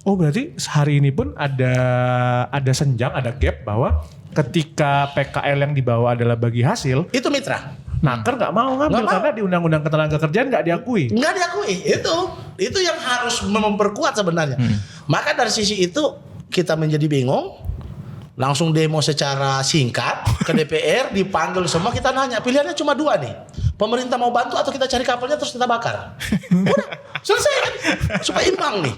Oh berarti hari ini pun ada senjang, ada gap bahwa ketika PKL yang dibawa adalah bagi hasil, Itu mitra. Naker nggak mau ngambil Nggak mau. karena di Undang-Undang Ketenagakerjaan nggak diakui. Nggak diakui. Itu yang harus memperkuat sebenarnya. Maka dari sisi itu kita menjadi bingung. Langsung demo secara singkat ke DPR, dipanggil semua, kita nanya pilihannya cuma 2 nih. Pemerintah mau bantu atau kita cari kapalnya terus kita bakar. Udah selesai kan? Supaya imbang nih.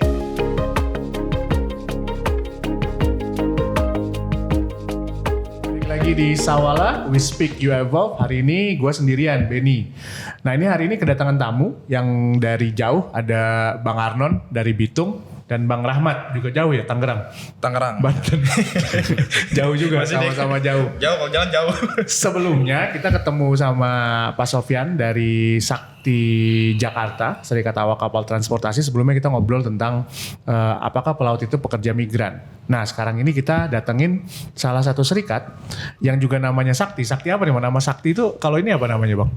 Lagi di Sawala, We Speak You Evolve. Hari ini gue sendirian, Benny. Nah ini hari ini kedatangan tamu yang dari jauh. Ada Bang Arnon dari Bitung dan Bang Rahmat juga jauh ya, Tangerang. Banten. Jauh juga, sama-sama jauh. Jauh, kalau jalan jauh. Sebelumnya kita ketemu sama Pak Sofyan dari Sakti Jakarta, Serikat Awak Kapal Transportasi. Sebelumnya kita ngobrol tentang apakah pelaut itu pekerja migran. Nah sekarang ini kita datengin salah satu serikat yang juga namanya Sakti. Sakti apa nih? Nama Sakti itu kalau ini apa namanya Bang?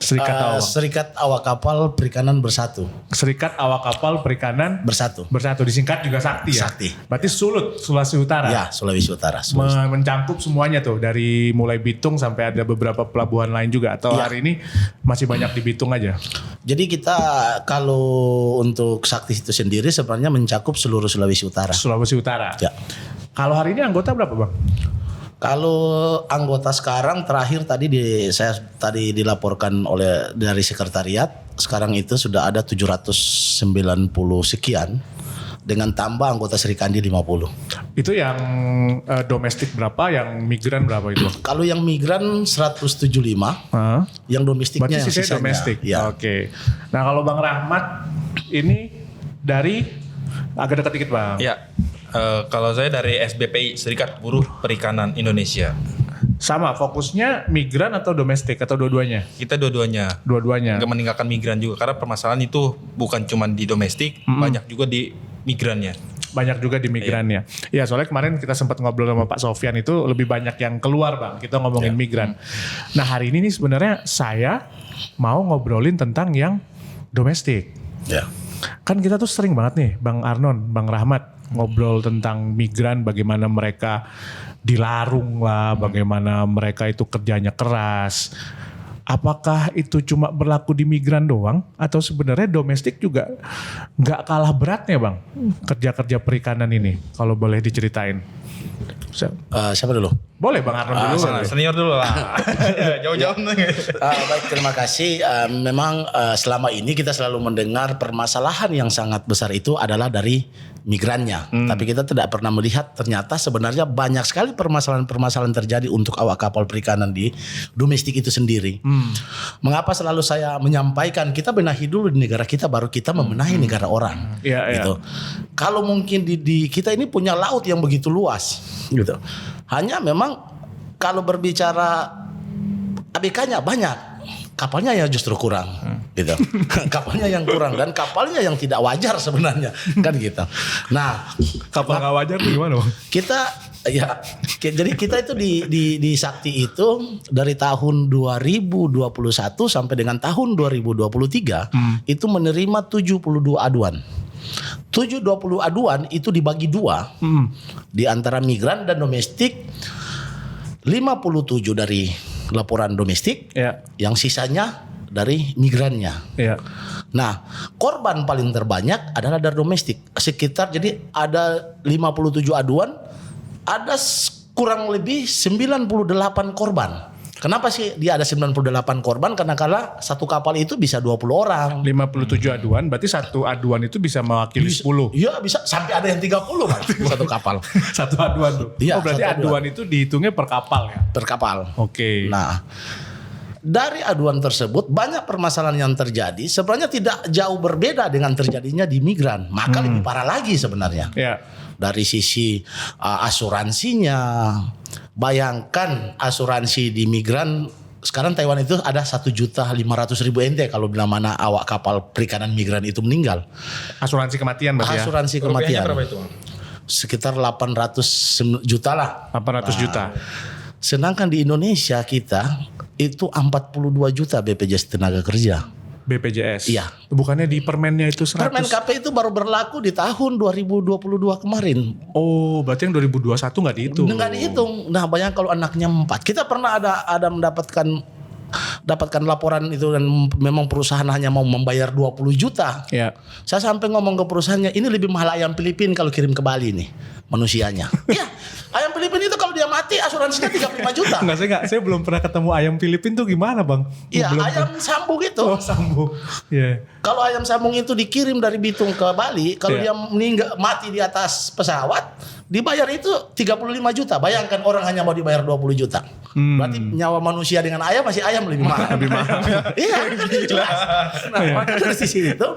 Serikat Awak. Serikat Awak Kapal Perikanan Bersatu. Serikat Awak Kapal Perikanan Bersatu. Disingkat juga Sakti ya? Sakti. Berarti Sulut, Sulawesi Utara. Ya, Sulawesi Utara. Mencangkup semuanya tuh, dari mulai Bitung sampai ada beberapa pelabuhan lain juga. Atau Ya. hari ini masih banyak di Bitung aja? Jadi kita kalau untuk Sakti itu sendiri sebenarnya mencakup seluruh Sulawesi Utara. Sulawesi Utara. Ya. Kalau hari ini anggota berapa Bang? Kalau anggota sekarang terakhir saya tadi dilaporkan oleh dari sekretariat, sekarang itu sudah ada 790 sekian dengan tambah anggota Serikandi 50. Itu yang domestik berapa, yang migran berapa itu? Kalau yang migran 175, Hah? yang domestiknya Berarti yang sisanya sisanya. domestik. Ya. Oke. Nah kalau Bang Rahmat ini dari agak dekat dikit Bang. Ya, kalau saya dari SBPI, Serikat Buruh Perikanan Indonesia. Sama fokusnya migran atau domestik atau dua-duanya? Kita dua-duanya. Dua-duanya. Nggak meninggalkan migran juga, karena permasalahan itu bukan cuma di domestik, banyak juga di migrannya. Banyak juga di migrannya. Iya, soalnya kemarin kita sempat ngobrol sama Pak Sofyan itu lebih banyak yang keluar Bang. Kita ngomongin migran. Nah hari ini nih sebenarnya saya mau ngobrolin tentang yang domestik. Ya. Kan kita tuh sering banget nih Bang Arnon, Bang Rahmat ngobrol tentang migran, bagaimana mereka dilarung lah, bagaimana mereka itu kerjanya keras. Apakah itu cuma berlaku di migran doang atau sebenarnya domestik juga nggak kalah beratnya Bang kerja-kerja perikanan ini, kalau boleh diceritain? Siapa dulu? Boleh Bang Arnon dulu. Senior dulu lah. Jauh-jauh. Baik, terima kasih. Memang selama ini kita selalu mendengar permasalahan yang sangat besar itu adalah dari migrannya. Tapi kita tidak pernah melihat ternyata sebenarnya banyak sekali permasalahan-permasalahan terjadi untuk awak kapal perikanan di domestik itu sendiri. Mengapa selalu saya menyampaikan kita benahi dulu di negara kita baru kita membenahi negara orang. Iya, Gitu. Kalau mungkin di kita ini punya laut yang begitu luas gitu. Hanya memang kalau berbicara ABK-nya banyak, kapalnya ya justru kurang gitu. Kapalnya yang kurang dan kapalnya yang tidak wajar sebenarnya kan gitu. Nah, Kapal nggak wajar tuh gimana Bang? jadi kita itu di Sakti itu dari tahun 2021 sampai dengan tahun 2023 itu menerima 72 aduan. 20 aduan itu dibagi 2 di antara migran dan domestik. 57 dari laporan domestik, yang sisanya dari migrannya. Nah, korban paling terbanyak adalah dari domestik. Sekitar jadi ada 57 aduan, ada kurang lebih 98 korban. Kenapa sih dia ada 98 korban? Karena kala satu kapal itu bisa 20 orang. 57 aduan, berarti satu aduan itu bisa mewakili 10. Iya bisa, sampai ada yang 30 kan satu kapal. Satu aduan tuh. Iya, berarti satu aduan itu dihitungnya per kapal ya? Per kapal. Oke. Nah, dari aduan tersebut banyak permasalahan yang terjadi sebenarnya tidak jauh berbeda dengan terjadinya di migran. Maka lebih parah lagi sebenarnya. Ya. Dari sisi asuransinya, bayangkan asuransi di migran sekarang Taiwan itu ada 1.500.000 NT kalau bila mana awak kapal perikanan migran itu meninggal. Asuransi kematian berarti ya? Asuransi Rupiahnya kematian. berapa itu? Sekitar 800 juta lah. 800 juta. Sedangkan di Indonesia kita itu 42 juta BPJS tenaga kerja. BPJS. Iya. Bukannya di permennya itu 100. Permen KP itu baru berlaku di tahun 2022 kemarin. Oh, berarti yang 2021 nggak dihitung. Nggak dihitung. Nah, banyak kalau anaknya 4. Kita pernah ada mendapatkan laporan itu dan memang perusahaan hanya mau membayar 20 juta. Ya. Saya sampai ngomong ke perusahaannya, ini lebih mahal ayam Filipin kalau kirim ke Bali nih manusianya. Iya, ayam Filipin itu kalau dia mati asuransinya 35 juta. Saya belum pernah ketemu ayam Filipin tuh gimana, Bang? Iya, Belum ayam sambung itu. Oh, sambung. Iya. Kalau ayam sambung itu dikirim dari Bitung ke Bali, kalau Iya. dia mati di atas pesawat, dibayar itu 35 juta. Bayangkan orang hanya mau dibayar 20 juta. Berarti nyawa manusia dengan ayam masih ayam lebih mahal. Lebih mahal. Iya, jelas. Nah, maka dari sisi itu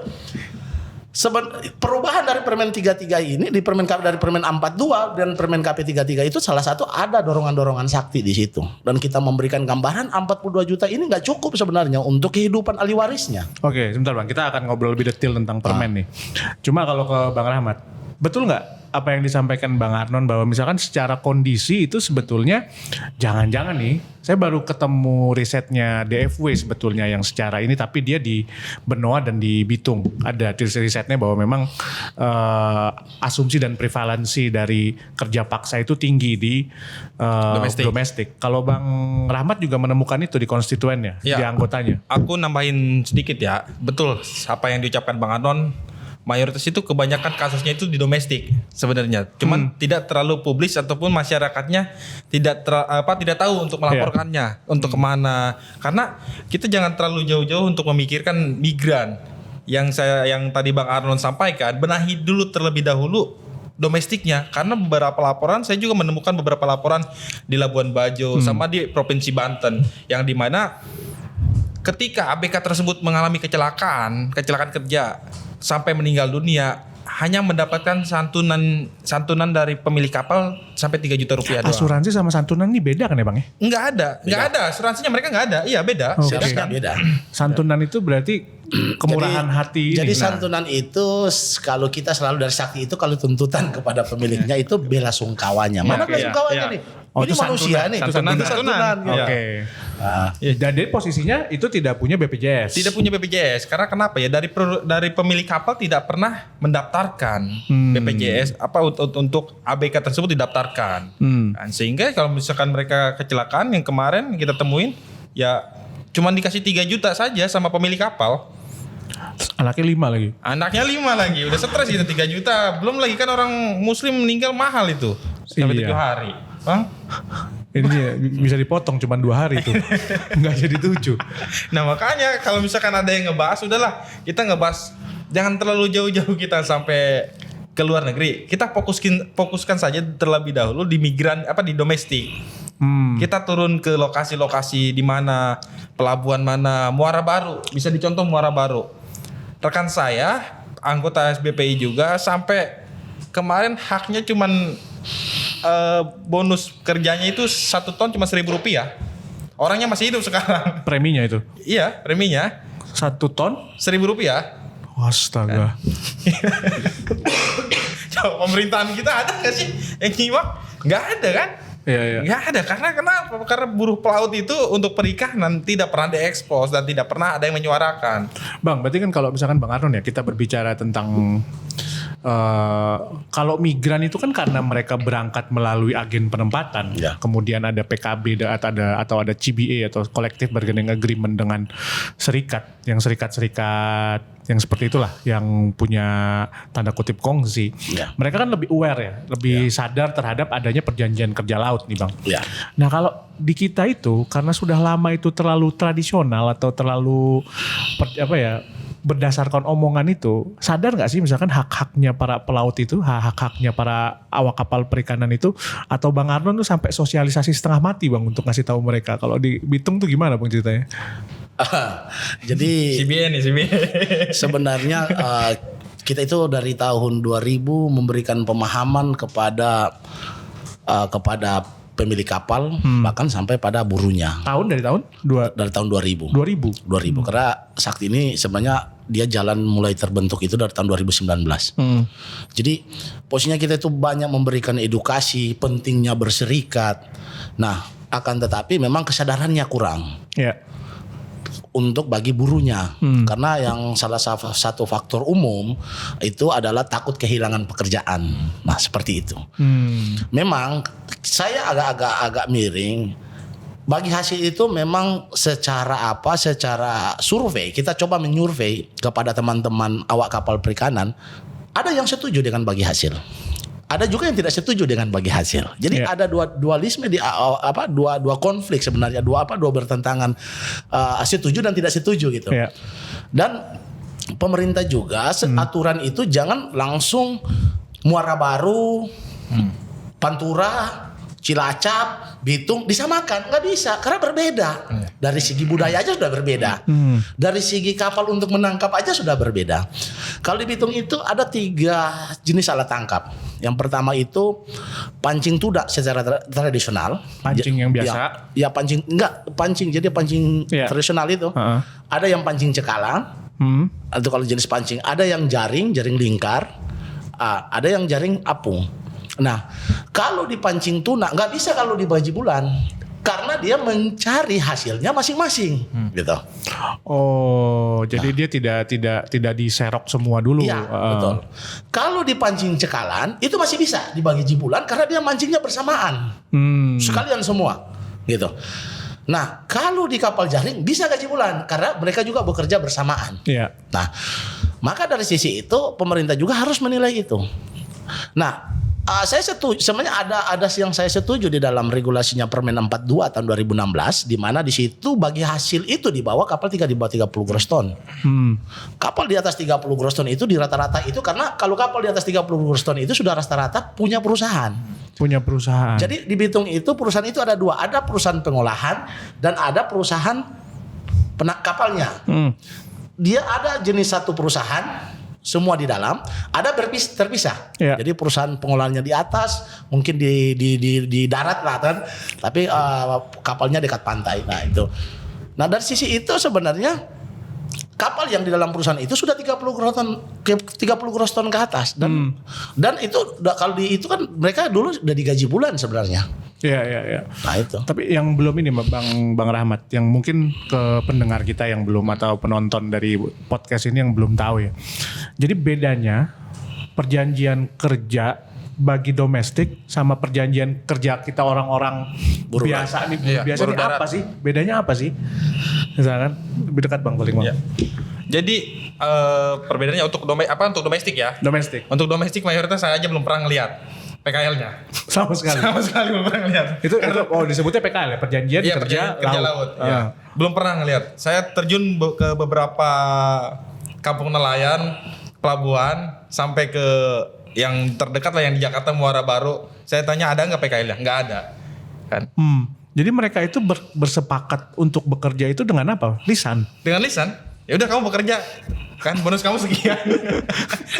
perubahan dari Permen 33 ini dari Permen 42 dan Permen KP 33 itu salah satu ada dorongan-dorongan sakti di situ. Dan kita memberikan gambaran 42 juta ini nggak cukup sebenarnya untuk kehidupan ahli warisnya. Oke, sebentar Bang. Kita akan ngobrol lebih detail tentang permen nih. Cuma kalau ke Bang Rahmat, betul nggak apa yang disampaikan Bang Arnon bahwa misalkan secara kondisi itu sebetulnya jangan-jangan nih, saya baru ketemu risetnya DFW sebetulnya yang secara ini, tapi dia di Benoa dan di Bitung ada risetnya bahwa memang asumsi dan prevalensi dari kerja paksa itu tinggi di domestik. Kalau Bang Rahmat juga menemukan itu di konstituennya, Ya. di anggotanya. Aku nambahin sedikit ya. Betul apa yang diucapkan Bang Anon. Mayoritas itu kebanyakan kasusnya itu di domestik sebenarnya. Cuman tidak terlalu publis ataupun masyarakatnya tidak tahu untuk melaporkannya, untuk kemana. Karena kita jangan terlalu jauh-jauh untuk memikirkan migran. Yang tadi Bang Arnon sampaikan, benahi dulu terlebih dahulu domestiknya, karena beberapa laporan saya juga menemukan beberapa laporan di Labuan Bajo sama di Provinsi Banten yang dimana ketika ABK tersebut mengalami kecelakaan kerja sampai meninggal dunia, hanya mendapatkan santunan dari pemilik kapal sampai 3 juta rupiah doang. Asuransi sama santunan ini beda kan ya Bang ya? Enggak ada asuransinya, mereka enggak ada. Iya, beda. Oke. Seharusnya beda. Santunan itu berarti kemurahan hati. Jadi ini. santunan itu kalau kita selalu dari sakti itu kalau tuntutan kepada pemiliknya itu bela sungkawanya. Mana bela Iya, sungkawanya iya. nih? Oh, Ini itu manusia santunan. nih. Santunan. Itu santunan. Iya. Oke. Nah, Jadi posisinya itu tidak punya BPJS. Tidak punya BPJS karena kenapa ya, dari pemilik kapal tidak pernah mendaftarkan BPJS untuk ABK tersebut didaftarkan. Dan sehingga kalau misalkan mereka kecelakaan yang kemarin kita temuin ya cuman dikasih 3 juta saja sama pemilik kapal. Anaknya 5 lagi. Anaknya 5 lagi, udah stres gitu 3 juta. Belum lagi kan orang muslim meninggal mahal itu. Sampai Iya. 7 hari. Bang? Ini dia, bisa dipotong cuma 2 hari tuh. Enggak jadi 7. Nah makanya kalau misalkan ada yang ngebahas, udahlah kita ngebahas, jangan terlalu jauh-jauh kita sampai ke luar negeri. Kita fokuskan saja terlebih dahulu di migran di domestik. Kita turun ke lokasi-lokasi di mana, pelabuhan mana, Muara Baru, bisa dicontoh Muara Baru. Rekan saya anggota SBPI juga sampai kemarin haknya cuman bonus kerjanya itu 1 ton cuma 1.000 rupiah. Orangnya masih hidup sekarang. Preminya itu. Iya, preminya 1 ton? 1.000 rupiah. Astaga. Coba pemerintahan kita ada nggak sih yang nyimak? Nggak ada kan? Iya. Nggak ada. Karena kenapa? Karena buruh pelaut itu untuk perikanan tidak pernah diekspos dan tidak pernah ada yang menyuarakan. Bang, berarti kan kalau misalkan Bang Arnon ya, kita berbicara tentang kalau migran itu kan karena mereka berangkat melalui agen penempatan, Ya. kemudian ada PKB atau ada CBA atau Collective Bargaining Agreement dengan serikat yang yang seperti itulah yang punya tanda kutip kongsi. Ya. Mereka kan lebih aware ya, lebih sadar terhadap adanya perjanjian kerja laut nih Bang. Ya. Nah kalau di kita itu karena sudah lama itu terlalu tradisional atau terlalu berdasarkan omongan itu, sadar nggak sih misalkan hak-haknya para pelaut itu, hak-haknya para awak kapal perikanan itu, atau Bang Arnon tuh sampai sosialisasi setengah mati Bang untuk ngasih tahu mereka. Kalau di Bitung tuh gimana Bang ceritanya? Jadi CBN. sebenarnya kita itu dari tahun 2000 memberikan pemahaman kepada pemilik kapal bahkan sampai pada burunya. Dari tahun? Dari tahun 2000. 2000. Karena Sakti ini sebenarnya dia jalan mulai terbentuk itu dari tahun 2019. Jadi posisinya kita itu banyak memberikan edukasi pentingnya berserikat. Nah, akan tetapi memang kesadarannya kurang. Ya. untuk bagi buruhnya. Karena yang salah satu faktor umum itu adalah takut kehilangan pekerjaan. Nah, seperti itu. Memang saya agak miring. Bagi hasil itu memang secara survei, kita coba menyurvei kepada teman-teman awak kapal perikanan, ada yang setuju dengan bagi hasil. Ada juga yang tidak setuju dengan bagi hasil. Jadi ada dua dualisme dua konflik sebenarnya, dua bertentangan, setuju dan tidak setuju gitu. Dan pemerintah juga aturan itu jangan langsung Muara Baru, Pantura, Cilacap, Bitung disamakan, nggak bisa karena berbeda. Dari segi budaya aja sudah berbeda. Dari segi kapal untuk menangkap aja sudah berbeda. Kalau di Bitung itu ada 3 jenis alat tangkap. Yang pertama itu pancing tudak secara tradisional. Pancing yang biasa. Ya pancing. Jadi pancing tradisional itu. Ada yang pancing cekalang. Atau kalau jenis pancing ada yang jaring lingkar. Ada yang jaring apung. Nah, kalau dipancing tuna nggak bisa kalau di Baji Bulan karena dia mencari hasilnya masing-masing, gitu. Oh, jadi dia tidak diserok semua dulu. Iya, betul. Kalau dipancing cekalan itu masih bisa dibagi jibulan karena dia mancingnya bersamaan, sekalian semua, gitu. Nah, kalau di kapal jaring bisa gaji bulan karena mereka juga bekerja bersamaan. Iya. Nah, maka dari sisi itu pemerintah juga harus menilai itu. Nah, saya setuju, sebenarnya ada yang saya setuju di dalam regulasinya Permen 42 tahun 2016 di mana di situ bagi hasil itu di bawah kapal di bawah 30 gross ton. Kapal di atas 30 gross ton itu di rata-rata itu karena kalau kapal di atas 30 gross ton itu sudah rata-rata punya perusahaan. Jadi di Bitung itu perusahaan itu ada 2, ada perusahaan pengolahan dan ada perusahaan kapalnya. Dia ada jenis satu perusahaan semua di dalam, ada terpisah. Jadi perusahaan pengolahannya di atas, mungkin di darat lah kan, tapi kapalnya dekat pantai. Nah itu. Nah dari sisi itu sebenarnya kapal yang di dalam perusahaan itu sudah 30 gross ton ke atas dan itu kalau itu kan mereka dulu udah digaji bulan sebenarnya. Iya. Nah itu. Tapi yang belum ini Bang Rahmat, yang mungkin ke pendengar kita yang belum atau penonton dari podcast ini yang belum tahu ya. Jadi bedanya perjanjian kerja bagi domestik sama perjanjian kerja kita orang-orang biasa nih, biasa ini apa sih? Bedanya apa sih? Misalkan lebih dekat Bang paling Bang. Jadi perbedaannya untuk domestik ya. Domestik. Untuk domestik mayoritas saya aja belum pernah ngeliat PKL-nya. Sama sekali belum pernah ngeliat. Itu disebutnya PKL ya, perjanjian kerja laut. Ya. Belum pernah ngeliat. Saya terjun ke beberapa kampung nelayan, pelabuhan, sampai ke yang terdekat lah yang di Jakarta Muara Baru. Saya tanya ada nggak PKL-nya? Nggak ada. Kan? Jadi mereka itu bersepakat untuk bekerja itu dengan apa? Lisan. Dengan lisan. Ya udah kamu bekerja, kan bonus kamu sekian.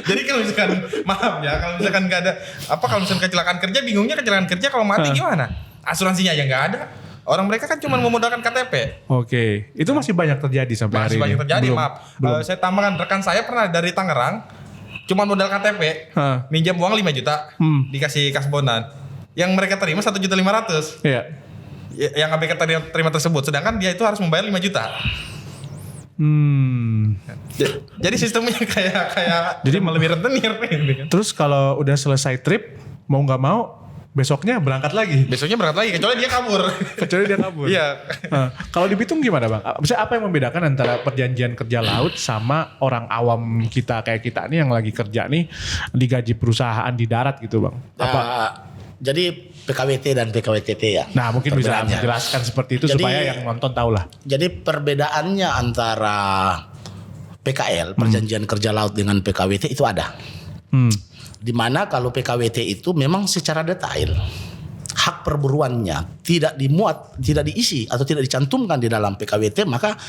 Jadi kalau misalkan kalau misalkan nggak ada kalau misalkan kecelakaan kerja, bingungnya kecelakaan kerja kalau mati gimana? Asuransinya ya nggak ada. Orang mereka kan cuma memodalkan KTP. Oke, itu masih banyak terjadi sampai hari ini. Masih banyak terjadi, belum. Saya tambahkan rekan saya pernah dari Tangerang, cuma modal KTP, minjam uang 5 juta, dikasih kasbonan. Yang mereka terima 1,5 juta. Iya. Yang ABK terima tersebut, sedangkan dia itu harus membayar 5 juta. Jadi sistemnya kayak jadi lebih rentenir. Terus kalau udah selesai trip, mau nggak mau besoknya berangkat lagi. Kecuali dia kabur. Iya. Kalau di Bitung gimana Bang? Misalnya apa yang membedakan antara perjanjian kerja laut sama orang awam kita kayak kita nih yang lagi kerja nih digaji perusahaan di darat gitu Bang? Jadi PKWT dan PKWTT ya. Nah mungkin bisa menjelaskan seperti itu supaya yang nonton tahu lah. Jadi perbedaannya antara PKL, perjanjian kerja laut dengan PKWT itu ada. Dimana kalau PKWT itu memang secara detail hak perburuannya tidak dimuat, tidak diisi atau tidak dicantumkan di dalam PKWT, maka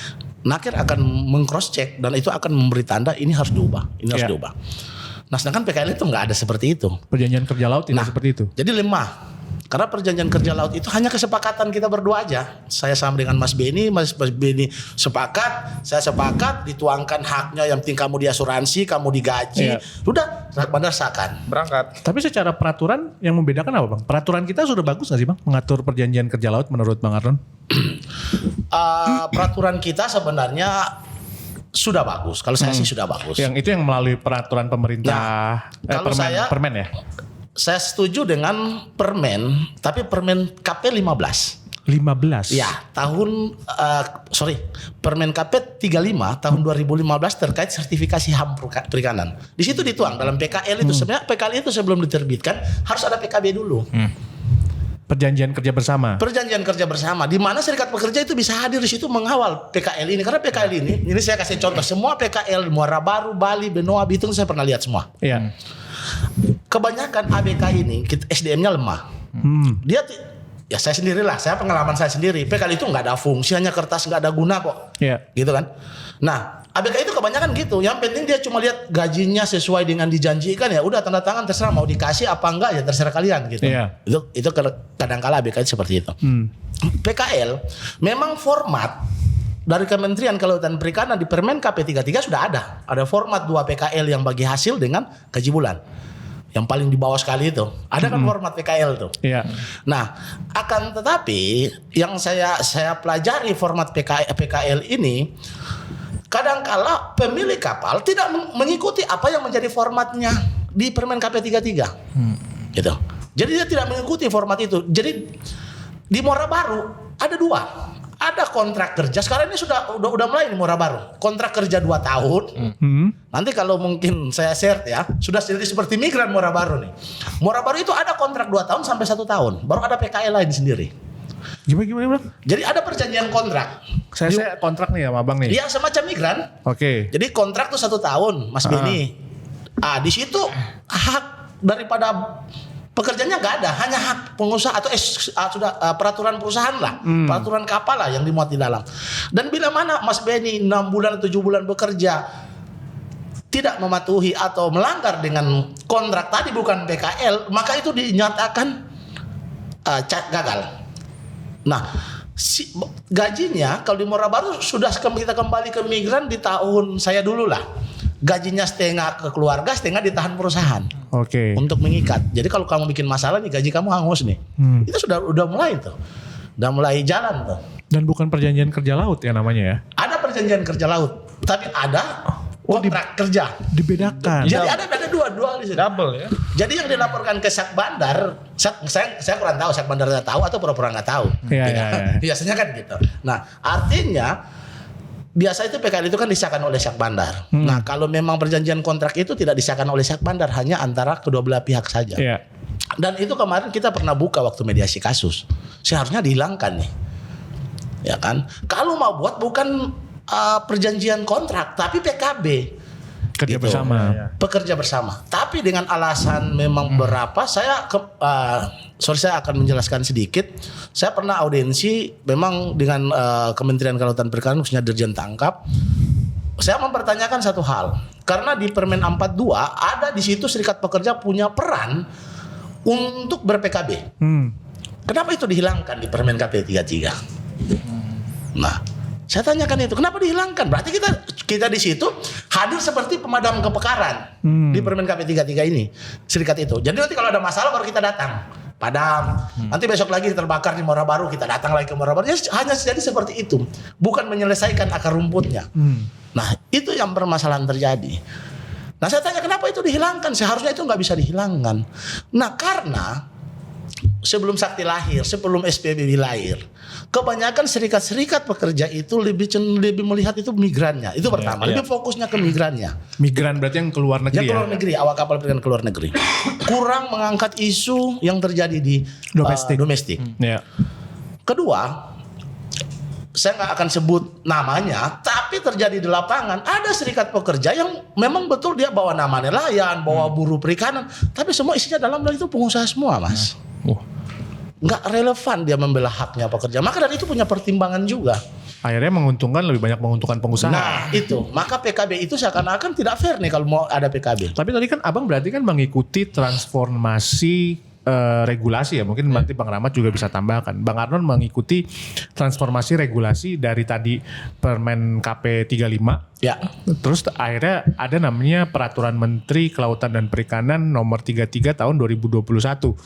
nakir akan meng-cross check dan itu akan memberi tanda ini harus diubah, harus diubah. Nah sedangkan PKL itu nggak ada seperti itu. Perjanjian kerja laut tidak seperti itu. Jadi lemah. Karena perjanjian kerja laut itu hanya kesepakatan kita berdua aja. Saya sama dengan Mas Beni, Mas Beni sepakat, saya sepakat, dituangkan haknya, yang penting kamu diasuransi, kamu digaji. Iya. Udah, benar sahkan. Berangkat. Tapi secara peraturan yang membedakan apa Bang? Peraturan kita sudah bagus gak sih Bang mengatur perjanjian kerja laut menurut Bang Arnon? Peraturan kita sebenarnya sudah bagus. Kalau saya sih sudah bagus. Yang itu yang melalui peraturan pemerintah, kalau permen ya? Saya setuju dengan permen, tapi permen KP 15. 15. Ya, Permen KP 35 tahun 2015 terkait sertifikasi HAM perikanan. Di situ dituang dalam PKL itu sebenarnya PKL itu sebelum diterbitkan harus ada PKB dulu. Perjanjian kerja bersama. Perjanjian kerja bersama di mana serikat pekerja itu bisa hadir di situ mengawal PKL ini, karena PKL ini saya kasih contoh, semua PKL Muara Baru, Bali, Benoa, Bitung saya pernah lihat semua. Iya. Kebanyakan ABK ini SDM-nya lemah. Dia ya saya sendirilah, saya pengalaman saya sendiri. PKL itu nggak ada fungsi, hanya kertas, nggak ada guna kok. Iya. Gitu kan. Nah, ABK itu kebanyakan gitu. Yang penting dia cuma lihat gajinya sesuai dengan dijanjikan, ya udah tanda tangan, terserah mau dikasih apa enggak ya terserah kalian gitu. Iya. Itu kadang-kala ABK itu seperti itu. PKL memang format dari Kementerian Kelautan Perikanan di Permen KP 33 sudah ada. Ada format 2 PKL yang bagi hasil dengan gaji bulan. Yang paling di bawah sekali itu. Ada kan format PKL tuh. Iya. Nah, akan tetapi yang saya pelajari format PKL ini, kadangkala pemilik kapal tidak mengikuti apa yang menjadi formatnya di Permen KP 33. Gitu. Jadi dia tidak mengikuti format itu. Jadi di Muara Baru ada 2. Ada kontrak kerja. Sekarang ini udah mulai di Muara Baru. Kontrak kerja 2 tahun. Nanti kalau mungkin saya share ya, sudah jadi seperti migran Muara Baru nih. Muara Baru itu ada kontrak 2 tahun sampai 1 tahun. Baru ada PKL lain sendiri. Gimana Bang? Jadi ada perjanjian kontrak. Saya kontrak nih sama Abang nih. Iya, semacam migran. Oke. Jadi kontrak tuh 1 tahun, Mas Beni. Di situ hak daripada pekerjanya nggak ada, hanya hak pengusaha atau peraturan perusahaan lah, peraturan kapal lah yang dimuat di dalam. Dan bila mana Mas Beni 6 bulan atau 7 bulan bekerja tidak mematuhi atau melanggar dengan kontrak tadi bukan PKL, maka itu dinyatakan gagal. Nah, gajinya kalau di Muara Baru sudah kita kembali ke migran di tahun saya dulu lah. Gajinya setengah ke keluarga, setengah ditahan perusahaan. Oke. Untuk mengikat. Jadi kalau kamu bikin masalah nih, gaji kamu hangus nih. Itu udah mulai tuh. Udah mulai jalan tuh. Dan bukan perjanjian kerja laut ya namanya ya? Ada perjanjian kerja laut, tapi ada kontrak kerja. Dibedakan. Jadi ada dua di sini. Double ya. Jadi yang dilaporkan ke Sak Bandar, saya kurang tahu Sak Bandar tahu atau pura-pura nggak tahu. Iya, Tidak. iya. Biasanya kan gitu. Nah, artinya biasa itu PKL itu kan disahkan oleh Sak Bandar. Nah, kalau memang perjanjian kontrak itu tidak disahkan oleh Sak Bandar, hanya antara kedua belah pihak saja. Iya. Dan itu kemarin kita pernah buka waktu mediasi kasus. Seharusnya dihilangkan nih. Ya kan? Kalau mau buat bukan perjanjian kontrak, tapi PKB. Kerja Gitu. bersama. Pekerja bersama. Tapi dengan alasan memang berapa, saya akan menjelaskan sedikit. Saya pernah audiensi memang dengan Kementerian Kelautan Perikanan, khususnya Dirjen Tangkap. Saya mempertanyakan satu hal. Karena di Permen 42 ada di situ serikat pekerja punya peran untuk ber-PKB. Kenapa itu dihilangkan di Permen KP 33? Nah, saya tanyakan itu, kenapa dihilangkan? Berarti kita di situ hadir seperti pemadam kebakaran di Permen KP 33 ini, serikat itu. Jadi nanti kalau ada masalah baru kita datang, padam. Nanti besok lagi terbakar di Muara Baru, kita datang lagi ke Muara Baru. Ya, hanya jadi seperti itu, bukan menyelesaikan akar rumputnya. Nah, itu yang permasalahan terjadi. Nah, saya tanya kenapa itu dihilangkan? Seharusnya itu nggak bisa dihilangkan. Nah, karena sebelum Sakti lahir, sebelum SPBB lahir, kebanyakan serikat-serikat pekerja itu lebih melihat itu migrannya. Itu pertama, lebih fokusnya ke migrannya. Migran berarti yang keluar negeri Yang keluar negeri, awak kapal perikanan keluar negeri. Kurang mengangkat isu yang terjadi di domestik. Ya. Kedua, saya nggak akan sebut namanya, tapi terjadi di lapangan ada serikat pekerja yang memang betul dia bawa nama nelayan, bawa buruh perikanan, tapi semua isinya dalam itu pengusaha semua, Mas. Nggak relevan dia membela haknya pekerja. Maka dari itu punya pertimbangan juga. Akhirnya lebih banyak menguntungkan pengusaha. Nah itu, maka PKB itu seakan-akan tidak fair nih kalau mau ada PKB. Tapi tadi kan Abang berarti kan mengikuti transformasi regulasi ya, mungkin nanti Bang Rahmat juga bisa tambahkan. Bang Arnon mengikuti transformasi regulasi dari tadi Permen KP 35. Ya. Terus akhirnya ada namanya Peraturan Menteri Kelautan dan Perikanan nomor 33 tahun 2021.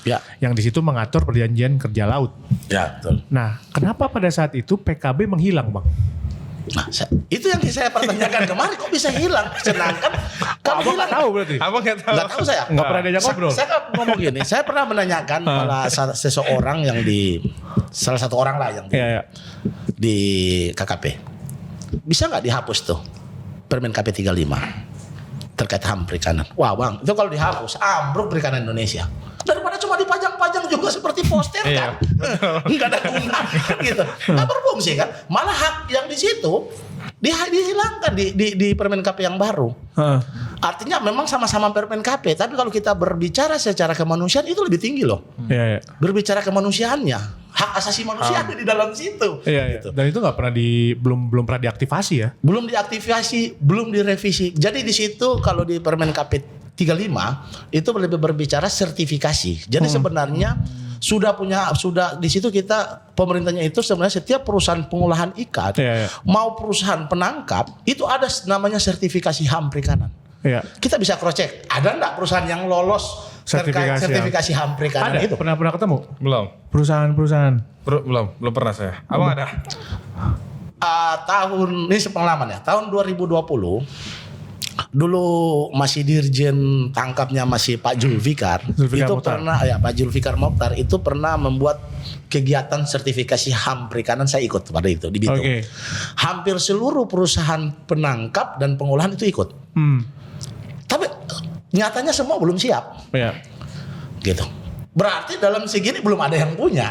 Ya. Yang di situ mengatur perjanjian kerja laut. Ya, betul. Nah, kenapa pada saat itu PKB menghilang, Bang? Nah, itu yang saya pertanyakan kemarin, kok bisa hilang? Sedangkan kalau Abang hilang, nggak tahu berarti. Abang nggak tahu. nggak tahu saya. Nggak pernah diajak ngobrol. Saya ngomong gini, saya pernah menanyakan pada seseorang yang salah satu orang lah yang Iya. di KKP. Bisa nggak dihapus tuh Permen KP 35 terkait HAM perikanan? Wah bang, itu kalau dihapus ambruk perikanan Indonesia. Daripada cuma dipajang-pajang juga seperti poster kan, nggak ada guna gitu, nggak berfungsi kan. Malah hak yang di situ dihilangkan di Permen KP yang baru. Artinya memang sama-sama Permen KP, tapi kalau kita berbicara secara kemanusiaan itu lebih tinggi loh. Iya. Berbicara kemanusiaannya, hak asasi manusia ada di dalam situ. Iya. Gitu. Dan itu nggak pernah belum pernah diaktifasi ya? Belum diaktifasi, belum direvisi. Jadi di situ kalau di Permen KP 35 itu lebih berbicara sertifikasi. Jadi sebenarnya sudah di situ kita pemerintahnya itu sebenarnya setiap perusahaan pengolahan ikan mau perusahaan penangkap itu ada namanya sertifikasi HAM perikanan. Iya. Kita bisa cross check, ada enggak perusahaan yang lolos terkait sertifikasi HAM perikanan Ada itu? pernah ketemu? Belum. Perusahaan. Belum pernah saya. Abang ada? Tahun ini sepengalaman ya, tahun 2020 dulu masih Dirjen tangkapnya masih Pak Julfikar itu Mokhtar. pernah ya Pak Julfikar Mokhtar itu pernah membuat kegiatan sertifikasi HAM perikanan, saya ikut pada itu di Bitung. Hampir seluruh perusahaan penangkap dan pengolahan itu ikut. Tapi nyatanya semua belum siap. Iya. Gitu. Berarti dalam segini belum ada yang punya.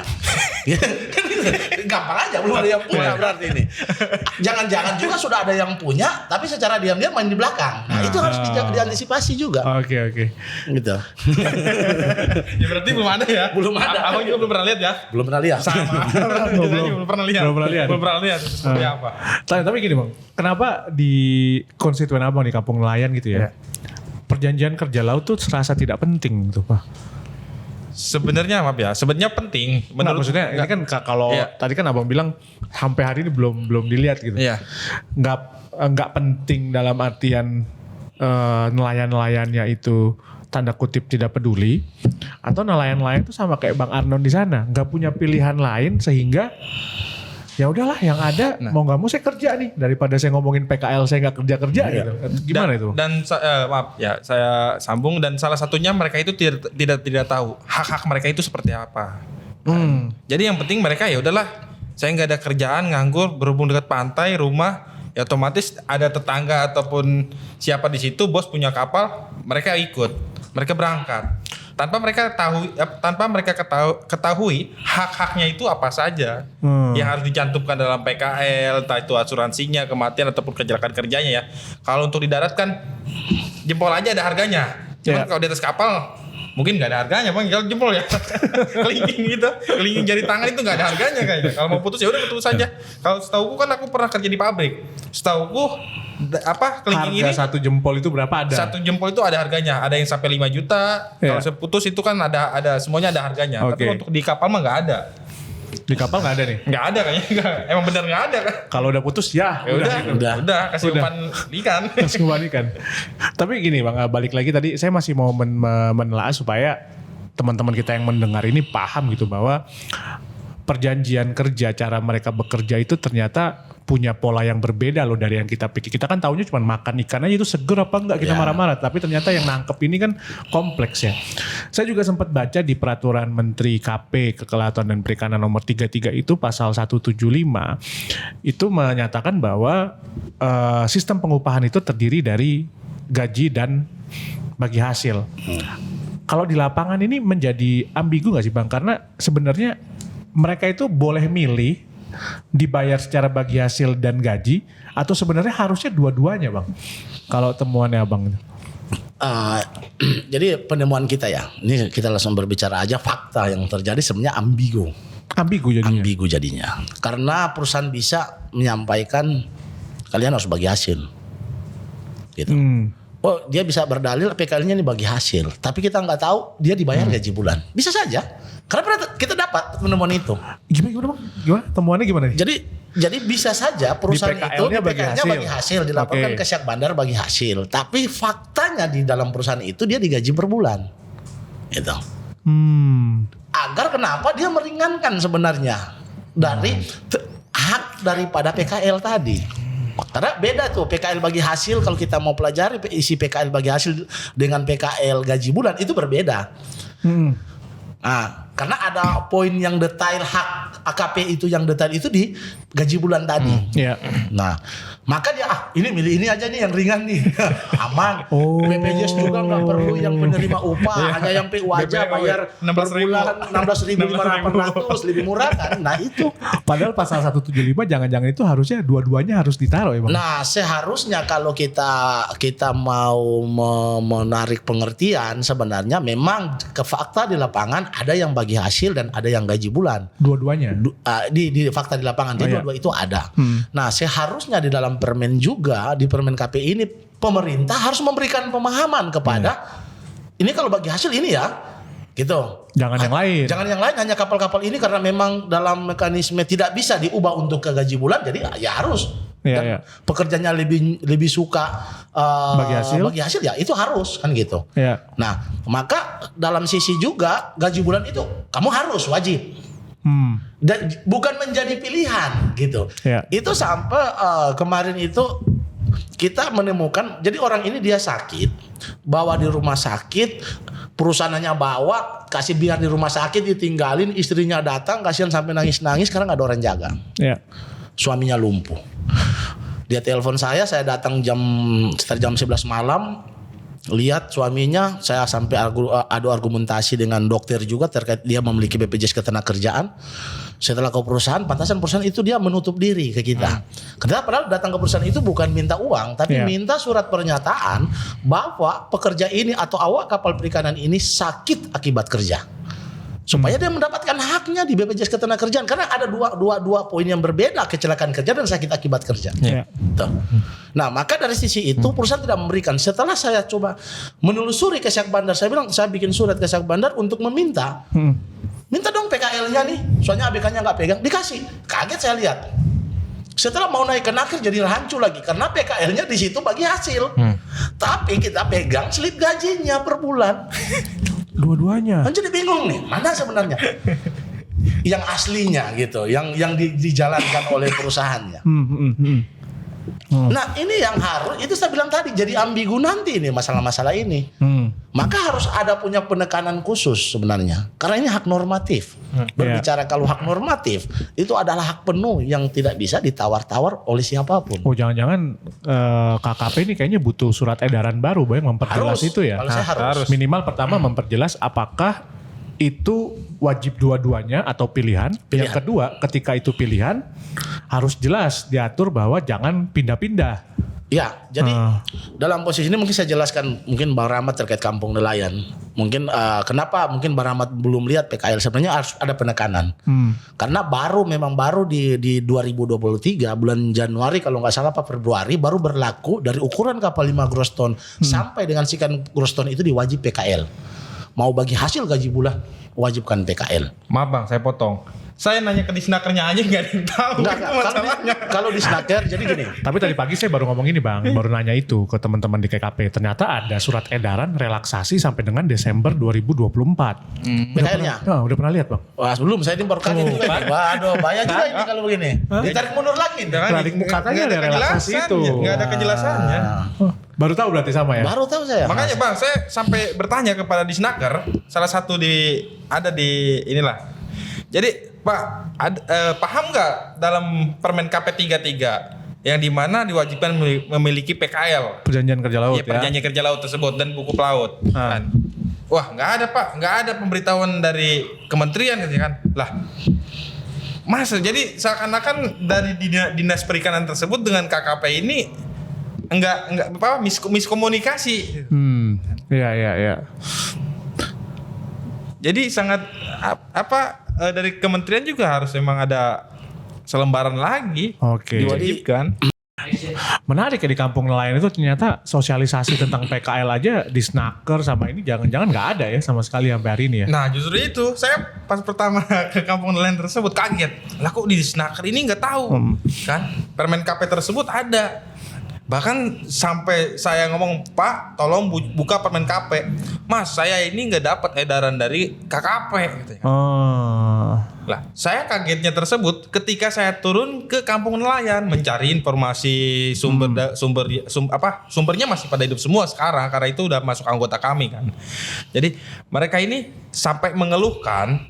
Gampang aja, belum ada yang punya berarti ini. Jangan-jangan juga sudah ada yang punya, tapi secara diam-diam main di belakang. Nah, itu harus diantisipasi juga. Oke. Gitu. Ya berarti belum ada ya? Belum ada. Abang juga belum pernah lihat ya? Belum pernah lihat. Sama. Belum pernah lihat. Belum pernah lihat seperti apa. Tapi gini Bang, kenapa di konstituen Abang di Kampung Nelayan gitu ya? Perjanjian kerja laut tuh serasa tidak penting gitu Pak. Sebenarnya maaf ya, sebenarnya penting. Maksudnya ini kan kalau tadi kan Abang bilang sampai hari ini belum dilihat gitu. Iya. Nggak penting dalam artian nelayan-nelayannya itu tanda kutip tidak peduli, atau nelayan-nelayan itu sama kayak Bang Arnon di sana, nggak punya pilihan lain sehingga ya udahlah yang ada mau nggak mau saya kerja nih daripada saya ngomongin PKL saya nggak kerja gitu. Gimana itu? Dan maaf ya, saya sambung, dan salah satunya mereka itu tidak tahu hak-hak mereka itu seperti apa. Jadi yang penting mereka ya udahlah, saya nggak ada kerjaan, nganggur, berhubung dekat pantai, rumah, ya otomatis ada tetangga ataupun siapa di situ, bos punya kapal, mereka ikut, mereka berangkat. Tanpa mereka ketahui hak-haknya itu apa saja yang harus dicantumkan dalam PKL, entah itu asuransinya, kematian ataupun kecelakaan kerjanya ya. Kalau untuk di darat kan jempol aja ada harganya. Cuman kalau di atas kapal mungkin nggak ada harganya bang, kalau jempol ya kelingking gitu, kelingking jari tangan itu nggak ada harganya kayaknya. Kalau mau putus ya udah putus saja. Kalau setauku kan aku pernah kerja di pabrik, setauku kelingking harga ini satu jempol itu berapa ada? Satu jempol itu ada harganya, ada yang sampai 5 juta. Kalau seputus itu kan ada semuanya ada harganya. Tapi untuk di kapal mah nggak ada. Di kapal nggak ada nih? Nggak ada kayaknya, emang benar nggak ada kan? Kalau udah putus ya udah kasih umpan ikan. Kasih umpan ikan. Tapi gini Bang, balik lagi tadi saya masih mau menelaah supaya teman-teman kita yang mendengar ini paham gitu bahwa perjanjian kerja, cara mereka bekerja itu ternyata punya pola yang berbeda loh dari yang kita pikir. Kita kan taunya cuma makan ikan aja itu seger apa enggak, kita marah-marah. Tapi ternyata yang nangkep ini kan kompleks ya. Saya juga sempat baca di Peraturan Menteri KP Kelautan dan Perikanan nomor 33 itu pasal 175 itu menyatakan bahwa sistem pengupahan itu terdiri dari gaji dan bagi hasil. Kalau di lapangan ini menjadi ambigu gak sih Bang? Karena sebenarnya mereka itu boleh milih dibayar secara bagi hasil dan gaji, atau sebenarnya harusnya dua-duanya Bang? Kalau temuannya Abang. Jadi penemuan kita ya, ini kita langsung berbicara aja fakta yang terjadi sebenarnya ambigu. Ambigu jadinya. Karena perusahaan bisa menyampaikan kalian harus bagi hasil. Gitu. oh dia bisa berdalil PKL-nya ini bagi hasil, tapi kita nggak tahu dia dibayar gaji bulan. Bisa saja, karena pernah kita dapat penemuan itu. Gimana bang? Gimana? Temuannya gimana nih? Jadi bisa saja perusahaan Di itu PKL-nya bagi hasil. bagi hasil, dilaporkan Oke. ke Syak Bandar bagi hasil, tapi faktanya di dalam perusahaan itu dia digaji per bulan, gitu. Agar kenapa dia meringankan sebenarnya dari hak daripada PKL tadi. Karena beda tuh PKL bagi hasil, kalau kita mau pelajari isi PKL bagi hasil dengan PKL gaji bulan itu berbeda. Nah, karena ada poin yang detail hak AKP itu yang detail itu di gaji bulan tadi. Iya. Nah, maka dia ini milih ini aja nih yang ringan nih. Aman. BPJS juga nggak perlu yang penerima upah, hanya yang PU aja bayar 16.000. 16.500 lebih murah kan. Nah, itu. Padahal pasal 175 jangan-jangan itu harusnya dua-duanya harus ditaruh ya bang? Nah, seharusnya kalau kita mau menarik pengertian sebenarnya memang ke fakta di lapangan ada yang bagi hasil dan ada yang gaji bulan. Dua-duanya? Di fakta di lapangan di dua-dua itu ada. Nah, seharusnya di dalam permen juga di permen KPI ini pemerintah harus memberikan pemahaman kepada ini kalau bagi hasil ini ya gitu. Jangan yang lain. Jangan yang lain, hanya kapal-kapal ini karena memang dalam mekanisme tidak bisa diubah untuk ke gaji bulan, jadi ya harus. Iya, Dan iya. pekerjanya lebih suka Bagi hasil? ya itu harus kan gitu. Iya. Nah, maka dalam sisi juga gaji bulan itu kamu harus wajib. Dan bukan menjadi pilihan gitu. Ya. Itu sampai kemarin itu kita menemukan, jadi orang ini dia sakit, bawa di rumah sakit, perusahaannya bawa, kasih biar di rumah sakit, ditinggalin, istrinya datang, kasihan sampai nangis-nangis karena nggak ada orang jaga. Iya. Suaminya lumpuh. Dia telepon saya datang sekitar jam 11 malam. Lihat suaminya, saya sampai adu argumentasi dengan dokter juga terkait dia memiliki BPJS Ketenagakerjaan. Setelah ke perusahaan, pantasan perusahaan itu dia menutup diri ke kita. Karena padahal datang ke perusahaan itu bukan minta uang, tapi minta surat pernyataan bahwa pekerja ini atau awak kapal perikanan ini sakit akibat kerja. Supaya dia mendapatkan haknya di BPJS Ketenagakerjaan, karena ada dua poin yang berbeda, kecelakaan kerja dan sakit akibat kerja. Iya. Tuh. Nah, maka dari sisi itu perusahaan tidak memberikan. Setelah saya coba menelusuri ke Syak Bandar, saya bilang saya bikin surat ke Syak Bandar untuk meminta, minta dong PKL-nya nih, soalnya ABK-nya nggak pegang, dikasih. Kaget saya lihat. Setelah mau naik ke nakir jadi rancu lagi karena PKL-nya di situ bagi hasil. Tapi kita pegang slip gajinya per bulan. Dua-duanya. Kan jadi bingung nih, mana sebenarnya yang aslinya gitu, yang dijalankan oleh perusahaannya. Nah, ini yang harus, itu saya bilang tadi jadi ambigu nanti ini masalah-masalah ini. Maka harus ada punya penekanan khusus sebenarnya, karena ini hak normatif. Berbicara kalau hak normatif itu adalah hak penuh yang tidak bisa ditawar-tawar oleh siapapun. Oh jangan-jangan KKP ini kayaknya butuh surat edaran baru Bang, yang memperjelas Harus, itu ya. kalau saya harus. Minimal pertama memperjelas apakah itu wajib dua-duanya atau pilihan. Yang kedua, ketika itu pilihan harus jelas diatur bahwa jangan pindah-pindah. Ya, jadi dalam posisi ini mungkin saya jelaskan mungkin Bang Rahmat terkait kampung nelayan. Mungkin kenapa mungkin Bang Rahmat belum lihat PKL, sebenarnya harus ada penekanan. Karena memang baru di 2023 bulan Januari kalau nggak salah Februari baru berlaku dari ukuran kapal 5 gross ton sampai dengan sekian gross ton itu diwajib PKL. Mau bagi hasil gaji bulan wajibkan PKL. Maaf bang, saya potong. Saya nanya ke disnakernya aja nggak ada yang tahu. Enggak, Itu masalahnya. kalau di Snaker jadi gini. Tapi tadi pagi saya baru ngomong ini Bang, baru nanya itu ke teman-teman di KKP. Ternyata ada surat edaran relaksasi sampai dengan Desember 2024. PKL-nya. Udah pernah lihat Bang? Wah, sebelum saya ini baru kaget juga. Waduh, bahaya juga ini kalau begini. Ditarik mundur lagi. Katanya ada relaksasi itu. Nggak ada kejelasannya. Baru tahu berarti sama ya? Baru tahu saya. Makanya bang, saya sampai bertanya kepada disnaker, salah satu ada di inilah. Jadi Pak, paham nggak dalam Permen KP 33 yang dimana diwajibkan memiliki PKL? Perjanjian kerja laut ya? Perjanjian kerja laut tersebut dan buku pelaut. Kan? Wah, nggak ada Pak, nggak ada pemberitahuan dari kementerian gitu kan? Lah, masa jadi seakan-akan dari dinas perikanan tersebut dengan KKP ini enggak apa miskomunikasi. Iya. Jadi sangat dari kementerian juga harus memang ada selembaran lagi Oke. diwajibkan. Menarik ya di kampung nelayan itu ternyata sosialisasi tentang PKL aja di Snaker sama ini jangan-jangan nggak ada ya sama sekali sampai hari ini ya. Nah justru itu saya pas pertama ke kampung nelayan tersebut kaget. Lah kok di Snaker ini nggak tahu kan? Permen KP tersebut ada. Bahkan sampai saya ngomong, Pak tolong buka permen KP. Mas saya ini nggak dapat edaran dari KKP. Gitu. Lah saya kagetnya tersebut ketika saya turun ke kampung nelayan mencari informasi sumbernya masih pada hidup semua sekarang karena itu udah masuk anggota kami kan. Jadi mereka ini sampai mengeluhkan,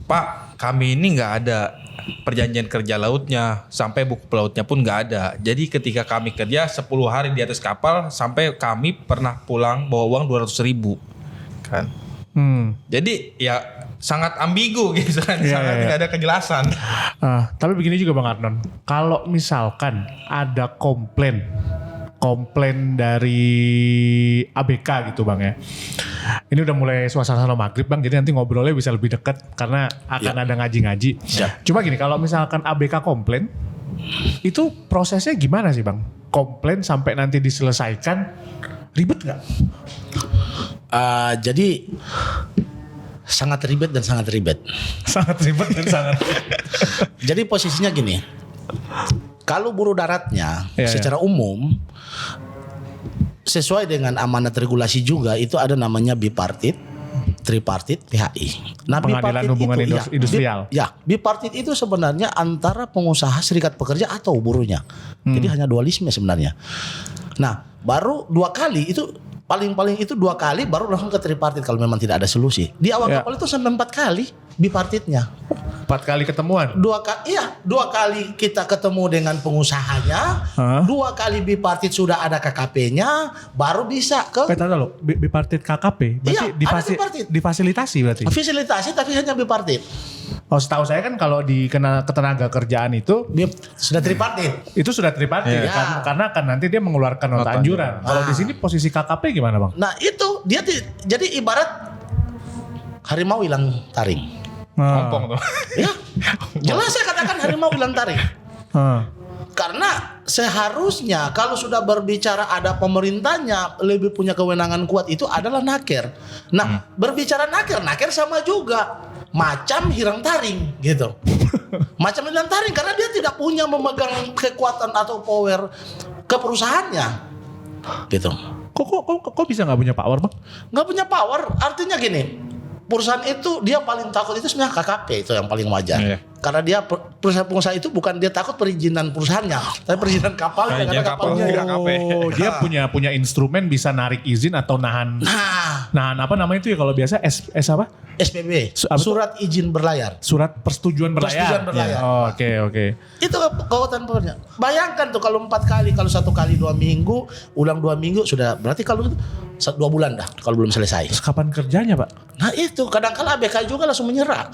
Pak kami ini nggak ada perjanjian kerja lautnya, sampai buku pelautnya pun nggak ada. Jadi ketika kami kerja 10 hari di atas kapal sampai kami pernah pulang bawa uang 200.000 kan. Jadi ya sangat ambigu gitu kan, sangat tidak ada kejelasan. Tapi begini juga Bang Arnon, kalau misalkan ada komplain dari ABK gitu Bang ya. Ini udah mulai suasana maghrib Bang, jadi nanti ngobrolnya bisa lebih dekat karena akan ada ngaji-ngaji. Cuma gini, kalau misalkan ABK komplain, itu prosesnya gimana sih Bang? Komplain sampai nanti diselesaikan, ribet gak? Jadi sangat ribet dan sangat ribet. Sangat ribet dan sangat Jadi posisinya gini, kalau buruh daratnya secara umum sesuai dengan amanat regulasi juga itu ada namanya bipartit, tripartit, PHI. Nah, Pengadilan Hubungan Industrial. Bipartit itu sebenarnya antara pengusaha, serikat pekerja atau buruhnya. Jadi hanya dualisme sebenarnya. Nah, baru 2 kali itu paling itu 2 kali baru langsung ke tripartit kalau memang tidak ada solusi. Di awal kapal itu sampai 4 kali bipartitnya. 4 kali ketemuan? 2 kali kita ketemu dengan pengusahanya, 2 kali bipartit sudah ada KKP-nya, baru bisa ke bipartit KKP? Berarti difasilitasi berarti? Fasilitasi tapi hanya bipartit. Oh, setahu saya kan kalau di ketenaga kerjaan itu sudah tripartit. Itu sudah tripartit karena kan nanti dia mengeluarkan nota anjuran. Kalau di sini posisi KKP gimana Bang? Nah itu dia jadi ibarat harimau hilang taring. Ompong tuh. Ya, jelas saya katakan harimau hilang taring. Karena seharusnya kalau sudah berbicara ada pemerintahnya lebih punya kewenangan kuat itu adalah naker. Nah, berbicara naker sama juga macam hilang taring gitu. Macam hilang taring karena dia tidak punya memegang kekuatan atau power ke perusahaannya. Gitu. Kok bisa nggak punya power Bang? Nggak punya power, artinya gini. Perusahaan itu dia paling takut itu sebenarnya KKP, itu yang paling wajar. Karena dia pengusaha itu bukan dia takut perizinan perusahaannya, tapi perizinan kapalnya karena kapalnya dia punya instrumen bisa narik izin atau nahan apa namanya itu ya kalau biasa apa? SPB, surat izin berlayar. Surat persetujuan berlayar. Oke. Itu kekuatan powernya. Bayangkan tuh kalau 4 kali, kalau 1 kali 2 minggu, ulang 2 minggu sudah berarti kalau itu 2 bulan dah kalau belum selesai. Terus kapan kerjanya Pak? Nah itu kadang-kala ABK juga langsung menyerah.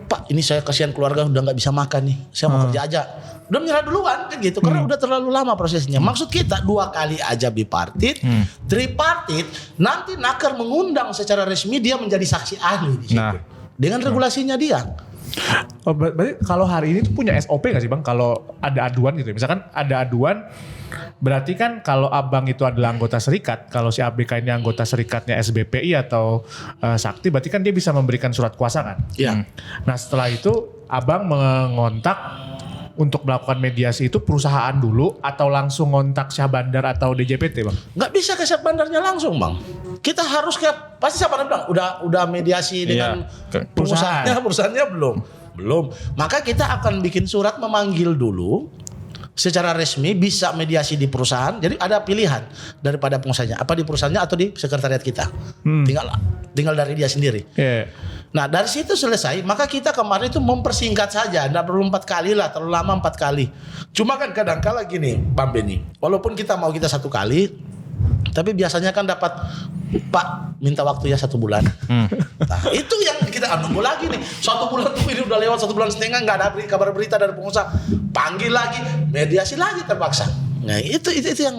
Pak ini saya kasihan keluarga udah gak bisa makan nih, saya mau kerja aja. Udah menyerah duluan kan gitu karena udah terlalu lama prosesnya. Maksud kita 2 kali aja bipartit, tripartit, nanti naker mengundang secara resmi dia menjadi saksi ahli di situ. Dengan regulasinya dia. Oh, berarti kalau hari ini tuh punya SOP gak sih Bang? Kalau ada aduan gitu, misalkan ada aduan, berarti kan kalau Abang itu adalah anggota serikat, kalau si ABK ini anggota serikatnya SBPI atau Sakti, berarti kan dia bisa memberikan surat kuasa kan? Iya. Nah setelah itu Abang mengontak untuk melakukan mediasi itu perusahaan dulu atau langsung ngontak Syah Bandar atau DJPT Bang? Nggak bisa ke Syah Bandarnya langsung Bang. Kita harus pasti Syah Bandar bilang udah mediasi dengan perusahaannya belum. Maka kita akan bikin surat memanggil dulu secara resmi bisa mediasi di perusahaan. Jadi ada pilihan daripada pengusahanya, apa di perusahaannya atau di sekretariat kita. Tinggal dari dia sendiri. Nah dari situ selesai, maka kita kemarin itu mempersingkat saja, tidak perlu 4 kali lah, terlalu lama 4 kali. Cuma kan kadang-kala gini, Bang Benny, walaupun kita 1 kali, tapi biasanya kan dapat Pak minta waktu ya 1 bulan. Nah itu yang kita nunggu lagi nih, 1 bulan tuh ini udah lewat 1 bulan setengah nggak ada kabar berita dari pengusaha, panggil lagi, mediasi lagi terpaksa. Nah itu yang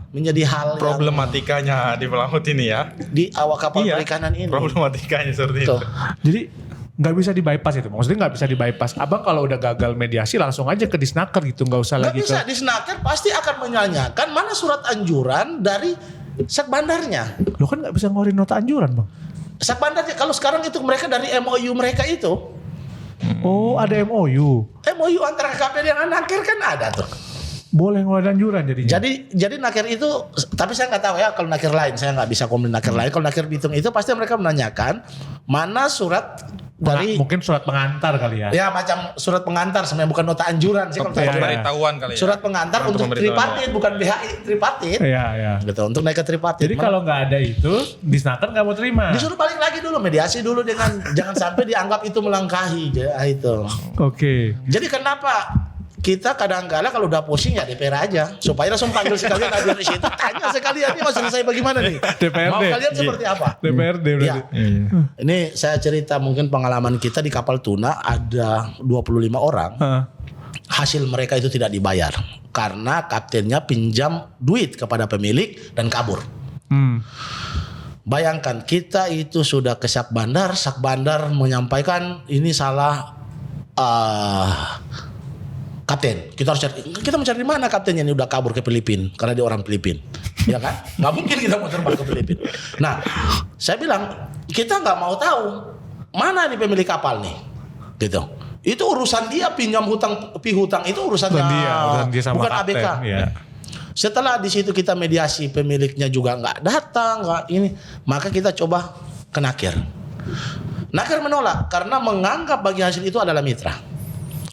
menjadi hal problematikanya di pelaut ini ya. Di awak kapal perikanan ini. Problematikanya seperti itu. Jadi nggak bisa di bypass itu. Maksudnya nggak bisa di bypass. Abang kalau udah gagal mediasi langsung aja ke Disnaker gitu, nggak usah Nggak lagi bisa, ke. Disnaker pasti akan menanyakan mana surat anjuran dari Sekbandarnya. Lo kan nggak bisa ngeluarin nota anjuran bang. Sekbandarnya kalau sekarang itu mereka dari MOU mereka itu. Oh ada MOU. MOU antara KP dengan Naker kan ada tuh. Boleh ngeluarin anjuran jadinya. Jadi Naker itu, tapi saya nggak tahu ya kalau Naker lain, saya nggak bisa komen Naker lain. Kalau Naker Bitung itu pasti mereka menanyakan mana surat dari mungkin surat pengantar kali ya. ya macam surat pengantar sebenarnya bukan nota anjuran sih kalau Iya, saya iya. Pemberitahuan kali ya. surat pengantar untuk tripartit bukan BHI tripartit. Iya. Gitu untuk naik ke tripartit. Jadi kalau nggak ada itu, Disnaker nggak mau terima. disuruh balik lagi dulu mediasi dulu dengan jangan sampai dianggap itu melangkahi ya, itu. Oke. Jadi kenapa kita kadang-kala kalau udah pusing ya DPR aja supaya langsung panggil sekalian hadir di situ tanya sekalian ini mau selesai bagaimana nih DPRD. mau kalian seperti apa. DPRD berarti. Ya. Ini saya cerita mungkin pengalaman kita di kapal tuna ada 25 orang. Hah. Hasil mereka itu tidak dibayar karena kaptennya pinjam duit kepada pemilik dan kabur. Bayangkan kita itu sudah ke Sakbandar menyampaikan ini salah kapten. Kita mencari di mana kaptennya ini udah kabur ke Filipina karena dia orang Filipina. Ya kan? Nggak mungkin kita mau terbang ke Filipina. Nah, saya bilang kita nggak mau tahu mana nih pemilik kapal nih. Gitu. Itu urusan dia pinjam hutang itu urusannya Urusan dia sama bukan kapten. ABK. Ya. Setelah di situ kita mediasi pemiliknya juga nggak datang, nggak ini, maka kita coba ke Naker. Naker menolak karena menganggap bagi hasil itu adalah mitra.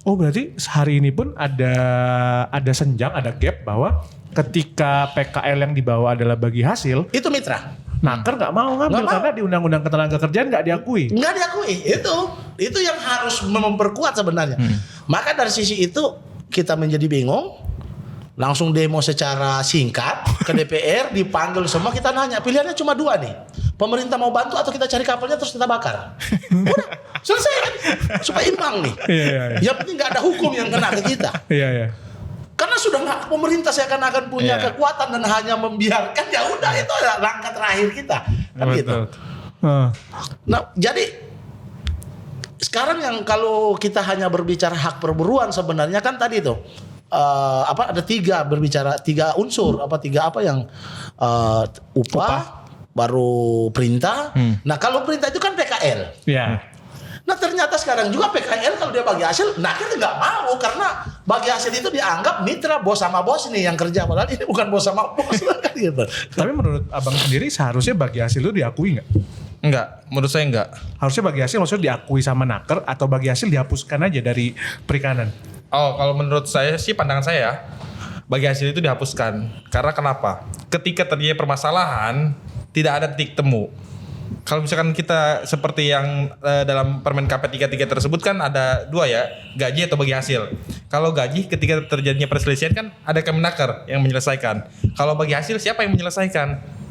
Oh berarti hari ini pun ada senjang, ada gap bahwa ketika PKL yang dibawa adalah bagi hasil, Itu mitra. Naker nggak mau ngambil Nggak mau. karena di Undang-Undang Ketenagakerjaan nggak diakui. Nggak diakui. Itu yang harus memperkuat sebenarnya. Maka dari sisi itu kita menjadi bingung. Langsung demo secara singkat ke DPR, dipanggil semua, kita nanya pilihannya cuma dua nih. Pemerintah mau bantu atau kita cari kapalnya terus kita bakar. Udah selesai kan? Supaya imbang nih. Iya. Yang penting nggak ada hukum yang kena ke kita. Iya. Karena sudah nggak pemerintah seakan-akan punya kekuatan dan hanya membiarkan, ya udah itu adalah langkah terakhir kita. Kan gitu. Nah, jadi sekarang yang kalau kita hanya berbicara hak perburuan sebenarnya kan tadi tuh ada tiga unsur yang upah, baru perintah. Nah kalau perintah itu kan PKL. Iya. Nah ternyata sekarang juga PKL kalau dia bagi hasil, nah kita nggak mau karena bagi hasil itu dianggap mitra bos sama bos nih yang kerja, padahal ini bukan bos sama bos kan gitu. Tapi menurut abang sendiri seharusnya bagi hasil itu diakui nggak? Enggak, menurut saya enggak. Harusnya bagi hasil maksudnya diakui sama Naker atau bagi hasil dihapuskan aja dari perikanan? Oh, kalau menurut saya sih pandangan saya bagi hasil itu dihapuskan. Karena kenapa? Ketika terjadi permasalahan tidak ada titik temu. Kalau misalkan kita seperti yang dalam Permen KP 33 tersebut kan ada dua ya, gaji atau bagi hasil. Kalau gaji ketika terjadinya perselisihan kan ada Kemenaker yang menyelesaikan. Kalau bagi hasil siapa yang menyelesaikan?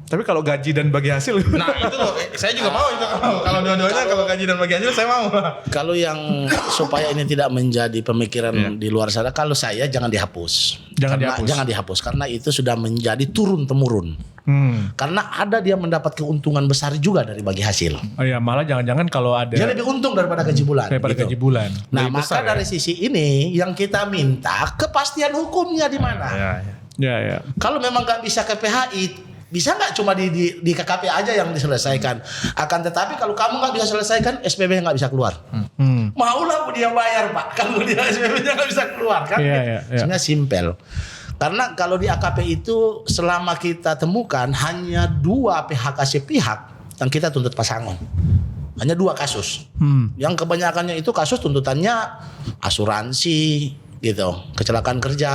Tapi kalau gaji dan bagi hasil, Nah itu loh, saya juga mau itu kalau dua-duanya kalau gaji dan bagi hasil saya mau. Kalau yang supaya ini tidak menjadi pemikiran di luar sana, kalau saya jangan dihapus. Jangan dihapus karena itu sudah menjadi turun temurun. Karena ada dia mendapat keuntungan besar juga dari bagi hasil. Oh iya, malah jangan-jangan kalau ada Dia lebih untung daripada gaji bulan. gaji bulan. Nah, Lebih maka besar, dari sisi ini yang kita minta kepastian hukumnya di mana. Ya. Kalau memang nggak bisa ke PHI, bisa nggak cuma di KKP aja yang diselesaikan. Akan tetapi kalau kamu nggak bisa selesaikan, SPB nggak bisa keluar. Maulah dia bayar Pak, kalau dia SPB-nya nggak bisa keluar kan? Iya. Sebenarnya simpel. Karena kalau di AKP itu selama kita temukan hanya 2 PHK sepihak yang kita tuntut pasangan. Hanya 2 kasus. Yang kebanyakannya itu kasus tuntutannya asuransi gitu, kecelakaan kerja,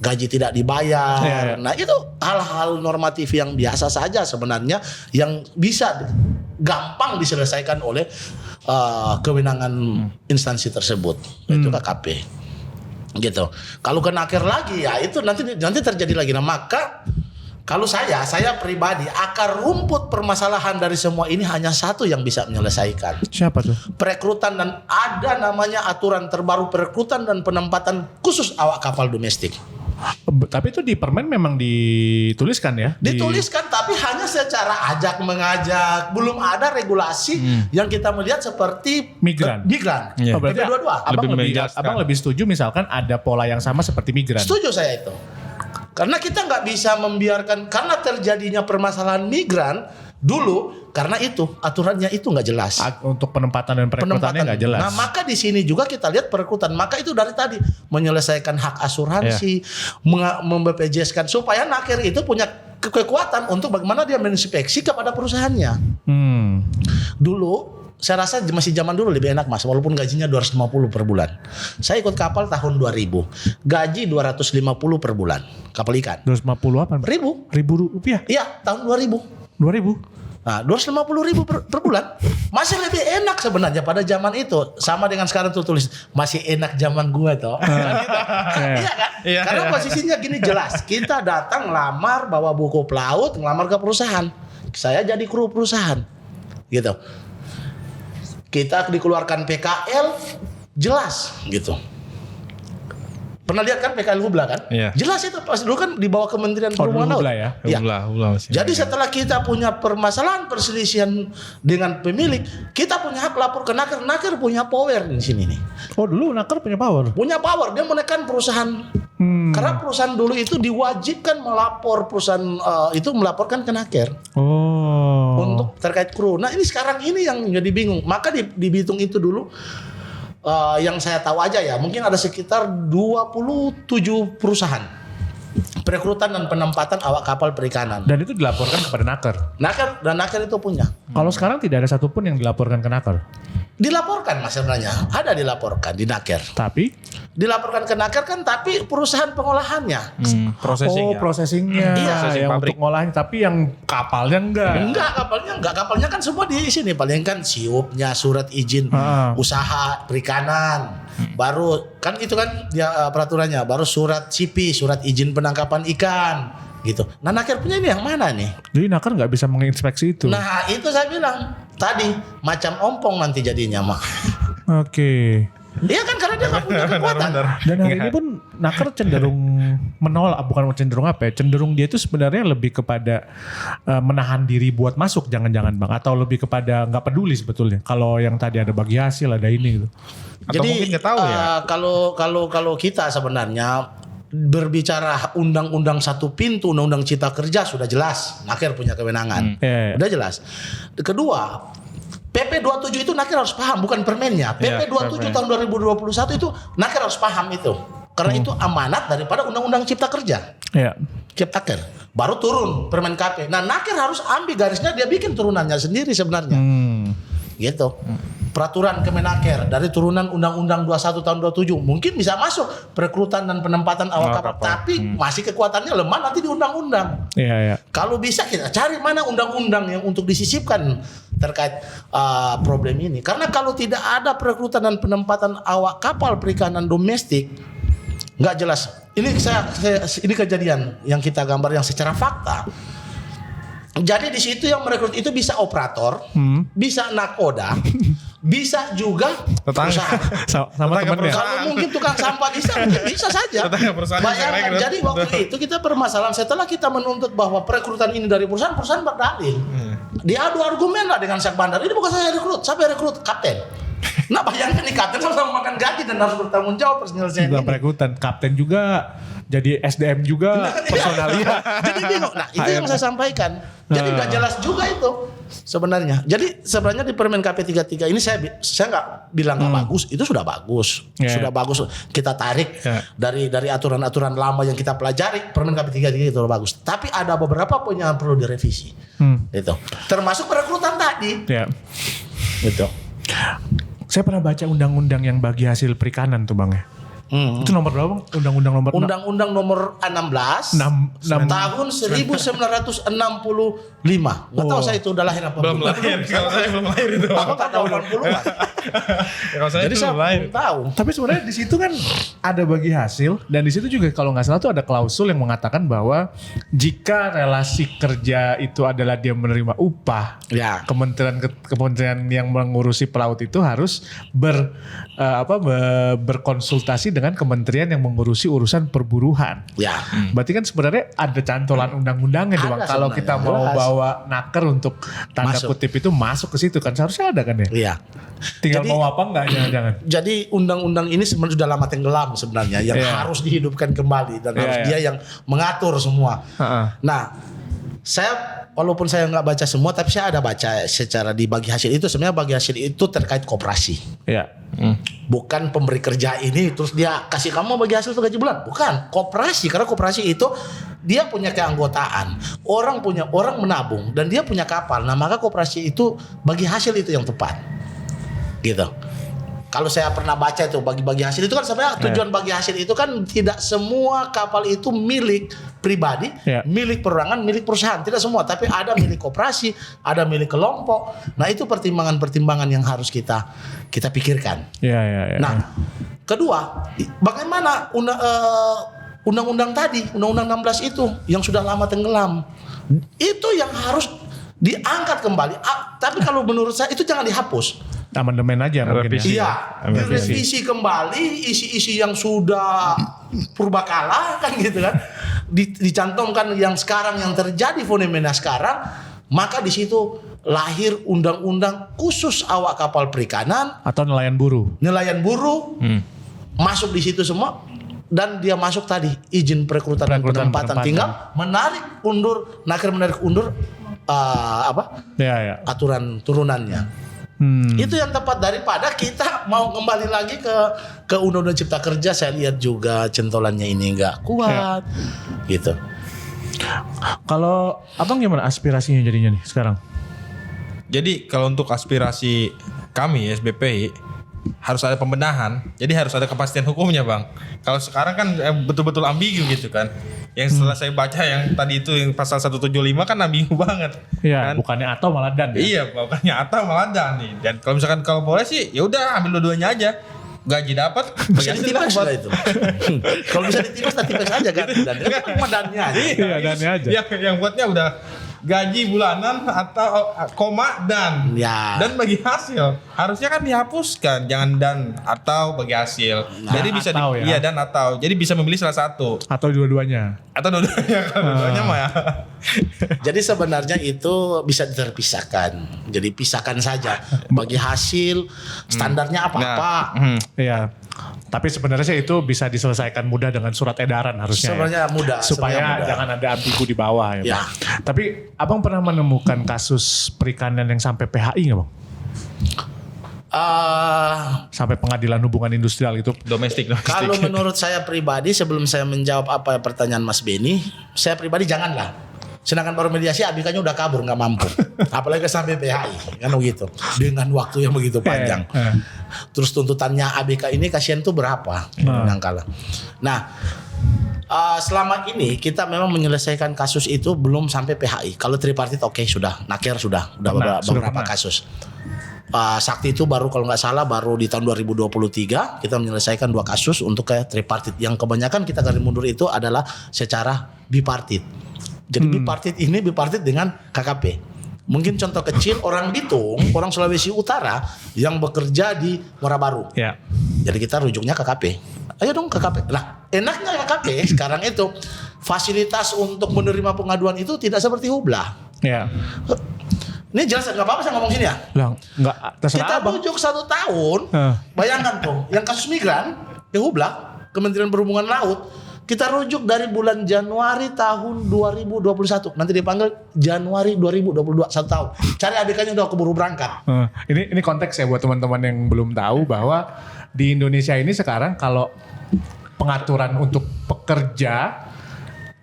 gaji tidak dibayar. Nah, itu hal-hal normatif yang biasa saja sebenarnya yang bisa gampang diselesaikan oleh kewenangan instansi tersebut, yaitu KKP. Gitu. Kalau ke Naker lagi ya itu nanti terjadi lagi. Nah, maka kalau saya pribadi akar rumput permasalahan dari semua ini hanya satu yang bisa menyelesaikan. Siapa tuh? Perekrutan, dan ada namanya aturan terbaru perekrutan dan penempatan khusus awak kapal domestik. Tapi itu di permen memang dituliskan ya? Dituliskan tapi hanya secara ajak mengajak, belum ada regulasi yang kita melihat seperti Migran. Migran. Iya. Oh, berarti Itu dua-dua. Abang lebih setuju misalkan ada pola yang sama seperti migran. Setuju saya itu. Karena kita nggak bisa membiarkan karena terjadinya permasalahan migran dulu karena itu aturannya itu nggak jelas. Untuk penempatan dan perekrutannya nggak jelas. Nah maka di sini juga kita lihat perekrutan. Maka itu dari tadi menyelesaikan hak asuransi, membpjs-kan supaya nakir itu punya kekuatan untuk bagaimana dia menginspeksi kepada perusahaannya. Dulu saya rasa masih zaman dulu lebih enak Mas, walaupun gajinya 250 per bulan. Saya ikut kapal tahun 2000, gaji 250 per bulan, kapal ikan. 250 apa? Ribu rupiah? Iya, tahun 2000. 2000? Nah, 250.000 per bulan. Masih lebih enak sebenarnya pada zaman itu. Sama dengan sekarang tuh tulis, masih enak zaman gua toh. Kan gitu. Iya kan? Iya, Karena iya. posisinya gini jelas. Kita datang ngelamar, bawa buku pelaut, ngelamar ke perusahaan. Saya jadi kru perusahaan. Gitu. Kita dikeluarkan PKL jelas gitu. Pernah lihat kan PKL Hubla kan? Iya. Jelas itu pas dulu kan di bawah Kementerian Oh, Perhubungan dulu Laut. Hubla ya? Iya. Hubla masih. Jadi setelah kita punya permasalahan perselisihan dengan pemilik, kita punya hak lapor ke nakir. Nakir punya power di sini nih. Oh dulu nakar punya power? Punya power, dia menekan perusahaan. Karena perusahaan dulu itu diwajibkan melapor perusahaan itu melaporkan ke nakir. Oh. Untuk terkait kru. Nah ini sekarang ini yang jadi bingung. Maka di Bitung itu dulu yang saya tahu aja ya, mungkin ada sekitar 27 perusahaan perekrutan dan penempatan awak kapal perikanan. Dan itu dilaporkan kepada nakar. Nakir dan nakir itu punya. Kalau sekarang tidak ada satupun yang dilaporkan ke nakar. Dilaporkan Mas sebenarnya, ada dilaporkan di nakir. Tapi Dilaporkan ke nakir kan, tapi perusahaan pengolahannya. Processing ya. prosesingnya Iya, processing yang pabrik. untuk ngolahnya, tapi yang kapalnya enggak. Enggak kapalnya kan semua di sini. Paling kan siupnya, surat izin usaha perikanan. Baru kan itu kan dia peraturannya, baru surat CP, surat izin penangkapan ikan gitu. Nah nakir punya ini yang mana nih? Jadi nakar nggak bisa menginspeksi itu. Nah itu saya bilang tadi macam ompong nanti jadinya mah. Oke. Iya kan karena dia nggak punya kekuatan. Dan hari ini pun nakar cenderung menolak, bukan cenderung apa ya? Cenderung dia itu sebenarnya lebih kepada menahan diri buat masuk, jangan-jangan Bang, atau lebih kepada nggak peduli sebetulnya. Kalau yang tadi ada bagi hasil, ada ini gitu. Atau mungkin nggak tahu ya. Kalau kita sebenarnya berbicara undang-undang satu pintu, undang-undang cipta kerja sudah jelas, nakir punya kewenangan, Iya. udah jelas. Kedua, PP 27 itu nakir harus paham, bukan permennya. PP 27 tahun 2021 itu nakir harus paham itu, karena itu amanat daripada undang-undang cipta kerja. Iya. Ciptaker baru turun permen KP. Nah nakir harus ambil garisnya, dia bikin turunannya sendiri sebenarnya. Gitu. Peraturan Kemenaker dari turunan Undang-Undang 21 tahun 27 mungkin bisa masuk perekrutan dan penempatan awak kapal, tapi masih kekuatannya lemah nanti di undang-undang. Iya, iya. Kalau bisa kita cari mana undang-undang yang untuk disisipkan terkait problem ini. Karena kalau tidak ada perekrutan dan penempatan awak kapal perikanan domestik, nggak jelas. Ini kejadian yang kita gambar yang secara fakta. Jadi di situ yang merekrut itu bisa operator, bisa nakoda, bisa juga perusahaan. Sama Tetangga temennya. Kalau mungkin tukang sampah bisa saja. Tetangga perusahaan bisa Bayangkan, rekrut. jadi waktu itu kita permasalahan setelah kita menuntut bahwa perekrutan ini dari perusahaan berdalil. Diadu argumen lah dengan Syak Bandar. Ini bukan saya rekrut, siapa yang rekrut? Kapten. Nah bayangkan nih kapten sama-sama makan gaji dan harus bertanggung jawab penyelesaian Bukan ini. perekrutan, kapten juga, jadi SDM juga, personalia. Jadi bingung. Nah itu yang saya sampaikan. Jadi nggak jelas juga itu sebenarnya. Jadi sebenarnya di Permen KP 33 ini saya nggak bilang nggak bagus. Itu sudah bagus, Yeah. sudah bagus. Kita tarik Yeah. dari aturan-aturan lama yang kita pelajari. Permen KP 33 itu bagus. Tapi ada beberapa poin yang perlu direvisi. Itu termasuk perekrutan tadi. Ya. Gitu. Saya pernah baca undang-undang yang bagi hasil perikanan tuh Bang ya. Itu nomor berapa Bang? Undang-undang nomor Undang-Undang nomor 16 tahun 1965. Nggak tahu saya itu udah lahir apa Belum lahir. Kalau saya belum lahir itu. Apa 80-an? Kalau saya Jadi itu saya lain. belum tahu. Tapi sebenarnya di situ kan ada bagi hasil dan di situ juga kalau nggak salah tuh ada klausul yang mengatakan bahwa jika relasi kerja itu adalah dia menerima upah, Ya. kementerian yang mengurusi pelaut itu harus berkonsultasi dengan kementerian yang mengurusi urusan perburuhan. Ya. Berarti kan sebenarnya ada cantolan undang-undangnya Ada Bang. Kalau sebenarnya, kita mau jelas. bawa naker untuk tanda Masuk. kutip itu masuk ke situ kan seharusnya ada kan ya. Iya. Tinggal Jadi- mau apa enggak jangan-jangan. Jadi undang-undang ini sebenarnya sudah lama tenggelam sebenarnya yang Iya. harus dihidupkan kembali dan Iya, harus iya. dia yang mengatur semua. Heeh. Nah, saya walaupun saya nggak baca semua, tapi saya ada baca secara di bagi hasil itu sebenarnya bagi hasil itu terkait koperasi, Ya. bukan pemberi kerja ini terus dia kasih kamu bagi hasil tuh gaji bulan, bukan koperasi karena koperasi itu dia punya keanggotaan, orang menabung dan dia punya kapal, nah maka koperasi itu bagi hasil itu yang tepat, gitu. Kalau saya pernah baca itu bagi-bagi hasil itu kan sebenarnya tujuan bagi hasil itu kan tidak semua kapal itu milik pribadi, Ya. milik perorangan, milik perusahaan, tidak semua, tapi ada milik koperasi, ada milik kelompok. Nah, itu pertimbangan-pertimbangan yang harus kita pikirkan. Ya. Nah, kedua, bagaimana undang-undang tadi, undang-undang 16 itu yang sudah lama tenggelam. Itu yang harus diangkat kembali. Tapi kalau menurut saya itu jangan dihapus. Amandemen aja mungkin Revisi. ya. Iya, direvisi kembali isi-isi yang sudah purbakala kan gitu kan. Dicantumkan yang sekarang yang terjadi fenomena sekarang, maka di situ lahir undang-undang khusus awak kapal perikanan, Atau nelayan buruh. nelayan buruh, masuk di situ semua dan dia masuk tadi izin perekrutan dan penempatan, tinggal menarik undur Ya. aturan turunannya. Itu yang tepat daripada kita mau kembali lagi ke Undang-Undang Cipta Kerja. Saya lihat juga centolannya ini nggak kuat, gitu. Kalau abang gimana aspirasinya jadinya nih sekarang? Jadi kalau untuk aspirasi kami SBPI harus ada pembenahan. Jadi harus ada kepastian hukumnya, Bang. Kalau sekarang kan betul-betul ambigu gitu kan. Yang setelah saya baca yang tadi itu yang pasal 175 kan ambigu banget. Iya, kan? bukannya atau malah dan ya. Iya, bukannya atau malah dan nih. Dan kalau misalkan kalau boleh sih ya udah ambil dua-duanya aja. Gaji dapat, Bisa ditipes lah itu. Kalau bisa ditipes, tipes aja kan. Dan itu cuma dannya aja. Iya, dannya aja. Yang buatnya udah gaji bulanan atau koma dan Ya. dan bagi hasil harusnya kan dihapuskan, jangan dan atau bagi hasil. Jadi bisa atau ya. iya dan atau. Jadi bisa memilih salah satu Atau dua-duanya. atau dua-duanya kalau dua-duanya mah ya. Jadi sebenarnya itu bisa terpisahkan. Jadi pisahkan saja. Bagi hasil standarnya apa-apa. Iya. Tapi sebenarnya sih itu bisa diselesaikan mudah dengan surat edaran harusnya. Sebenarnya mudah. Supaya sebenarnya mudah. jangan ada ambigu di bawah ya. Ya. Bang. Tapi abang pernah menemukan kasus perikanan yang sampai PHI nggak bang? Sampai pengadilan hubungan industrial itu. Domestik. Kalau menurut saya pribadi, sebelum saya menjawab apa pertanyaan Mas Beni, saya pribadi janganlah. Sedangkan baru mediasi ABK-nya udah kabur, nggak mampu. Apalagi sampai PHI, kan begitu. Dengan waktu yang begitu panjang. Terus tuntutannya ABK ini kasihan tuh berapa? Yang kalah. Nah, selama ini kita memang menyelesaikan kasus itu belum sampai PHI. Kalau tripartit oke, sudah. Naker sudah beberapa kasus. Sakti itu baru kalau nggak salah baru di tahun 2023 kita menyelesaikan 2 kasus untuk ke tripartit. Yang kebanyakan kita tarik mundur itu adalah secara bipartit. Jadi bipartit dengan KKP. Mungkin contoh kecil orang Bitung, orang Sulawesi Utara yang bekerja di Muara Baru. Ya. Jadi kita rujuknya KKP. Ayo dong KKP. Nah, enaknya KKP sekarang itu fasilitas untuk menerima pengaduan itu tidak seperti Hubla. Ya. Ini jelas nggak apa-apa saya ngomong sini ya. Lah, nggak terserah Kita abang. rujuk 1 tahun. Bayangkan tuh, yang kasus migran, Hubla, Kementerian Perhubungan Laut, kita rujuk dari bulan Januari tahun 2021. Nanti dipanggil Januari 2022, 1 tahun. Cari ABK-nya udah keburu berangkat. Ini konteks ya buat teman-teman yang belum tahu bahwa di Indonesia ini sekarang kalau pengaturan untuk pekerja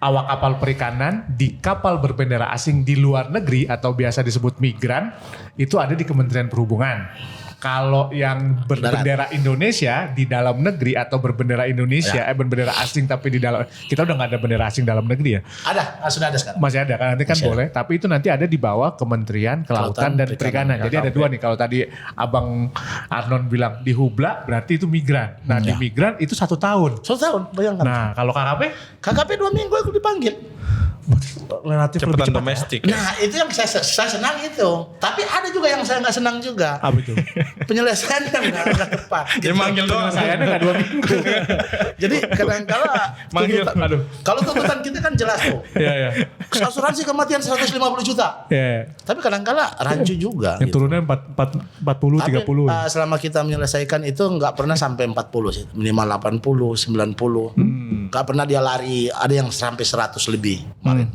awak kapal perikanan di kapal berbendera asing di luar negeri atau biasa disebut migran itu ada di Kementerian Perhubungan. Kalau yang berbendera Indonesia di dalam negeri atau berbendera Indonesia, berbendera asing tapi di dalam, kita udah nggak ada bendera asing dalam negeri ya? Ada, sudah ada sekarang. Masih ada kan, nanti kan Masih boleh. Tapi itu nanti ada di bawah Kementerian Kelautan dan Perikanan. Jadi ada dua nih, kalau tadi Abang Arnon bilang di Hubla berarti itu migran. Nah di migran itu 1 tahun. 1 tahun, bayangkan. Nah kalau KKP KKP 2 minggu aku dipanggil. relatif lebih Cepetan cepat. domestik. Nah itu yang saya senang itu. Tapi ada juga yang saya nggak senang juga. Apa itu? Penyelesaiannya nggak tepat. Dia manggil doang. Sayangnya nggak 2 minggu. Jadi kadang-kala Manggil. Aduh. kalau tuntutan kita kan jelas tuh. Iya ya. Asuransi kematian 150 juta. Iya. Tapi kadang-kala rancu juga. Yang gitu. turunnya 40 Tapi 30. selama kita menyelesaikan itu nggak pernah sampai 40 sih. Minimal 80, 90. Nggak pernah dia lari. Ada yang sampai 100 lebih kemarin.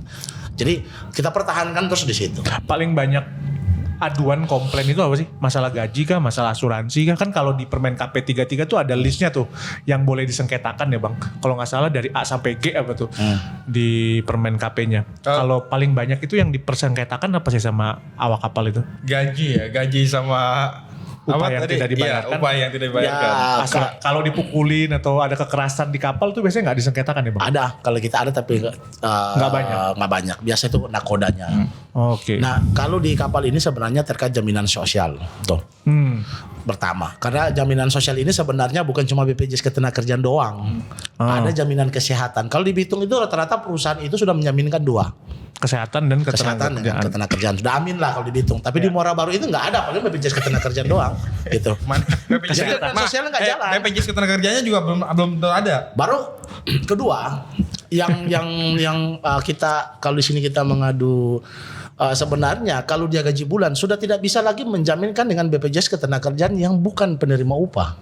Jadi kita pertahankan terus di situ. Paling banyak aduan komplain itu apa sih? Masalah gaji kah? Masalah asuransi kah? Kan kalau di Permen KP 33 tuh ada listnya tuh yang boleh disengketakan ya Bang. Kalau nggak salah dari A sampai G apa tuh di Permen KP-nya. Kalau paling banyak itu yang dipersengketakan apa sih sama awak kapal itu? Gaji sama Upah apa yang tadi? tidak dibayarkan. Iya, upah yang tidak dibayarkan. Kalau dipukulin atau ada kekerasan di kapal tuh biasanya nggak disengketakan ya Bang? Ada, kalau kita ada tapi Nggak banyak. Nggak banyak. Biasa itu nakodanya. Oke. Nah, kalau di kapal ini sebenarnya terkait jaminan sosial, tuh. Pertama, karena jaminan sosial ini sebenarnya bukan cuma BPJS Ketenagakerjaan doang. Ada jaminan kesehatan. Kalau di Bitung itu rata-rata perusahaan itu sudah menjaminkan 2. Kesehatan dan Kesehatan dan ketenagakerjaan. ketenagakerjaan. Sudah amin lah kalau di Bitung. Tapi di Muara Baru itu nggak ada, paling BPJS Ketenagakerjaan doang. Gitu. Mana BPJS Kesehatan sosialnya nggak jalan. BPJS Ketenagakerjaannya juga belum ada. Baru kedua, yang kita kalau di sini kita mengadu sebenarnya kalau dia gaji bulan sudah tidak bisa lagi menjaminkan dengan BPJS Ketenagakerjaan yang bukan penerima upah.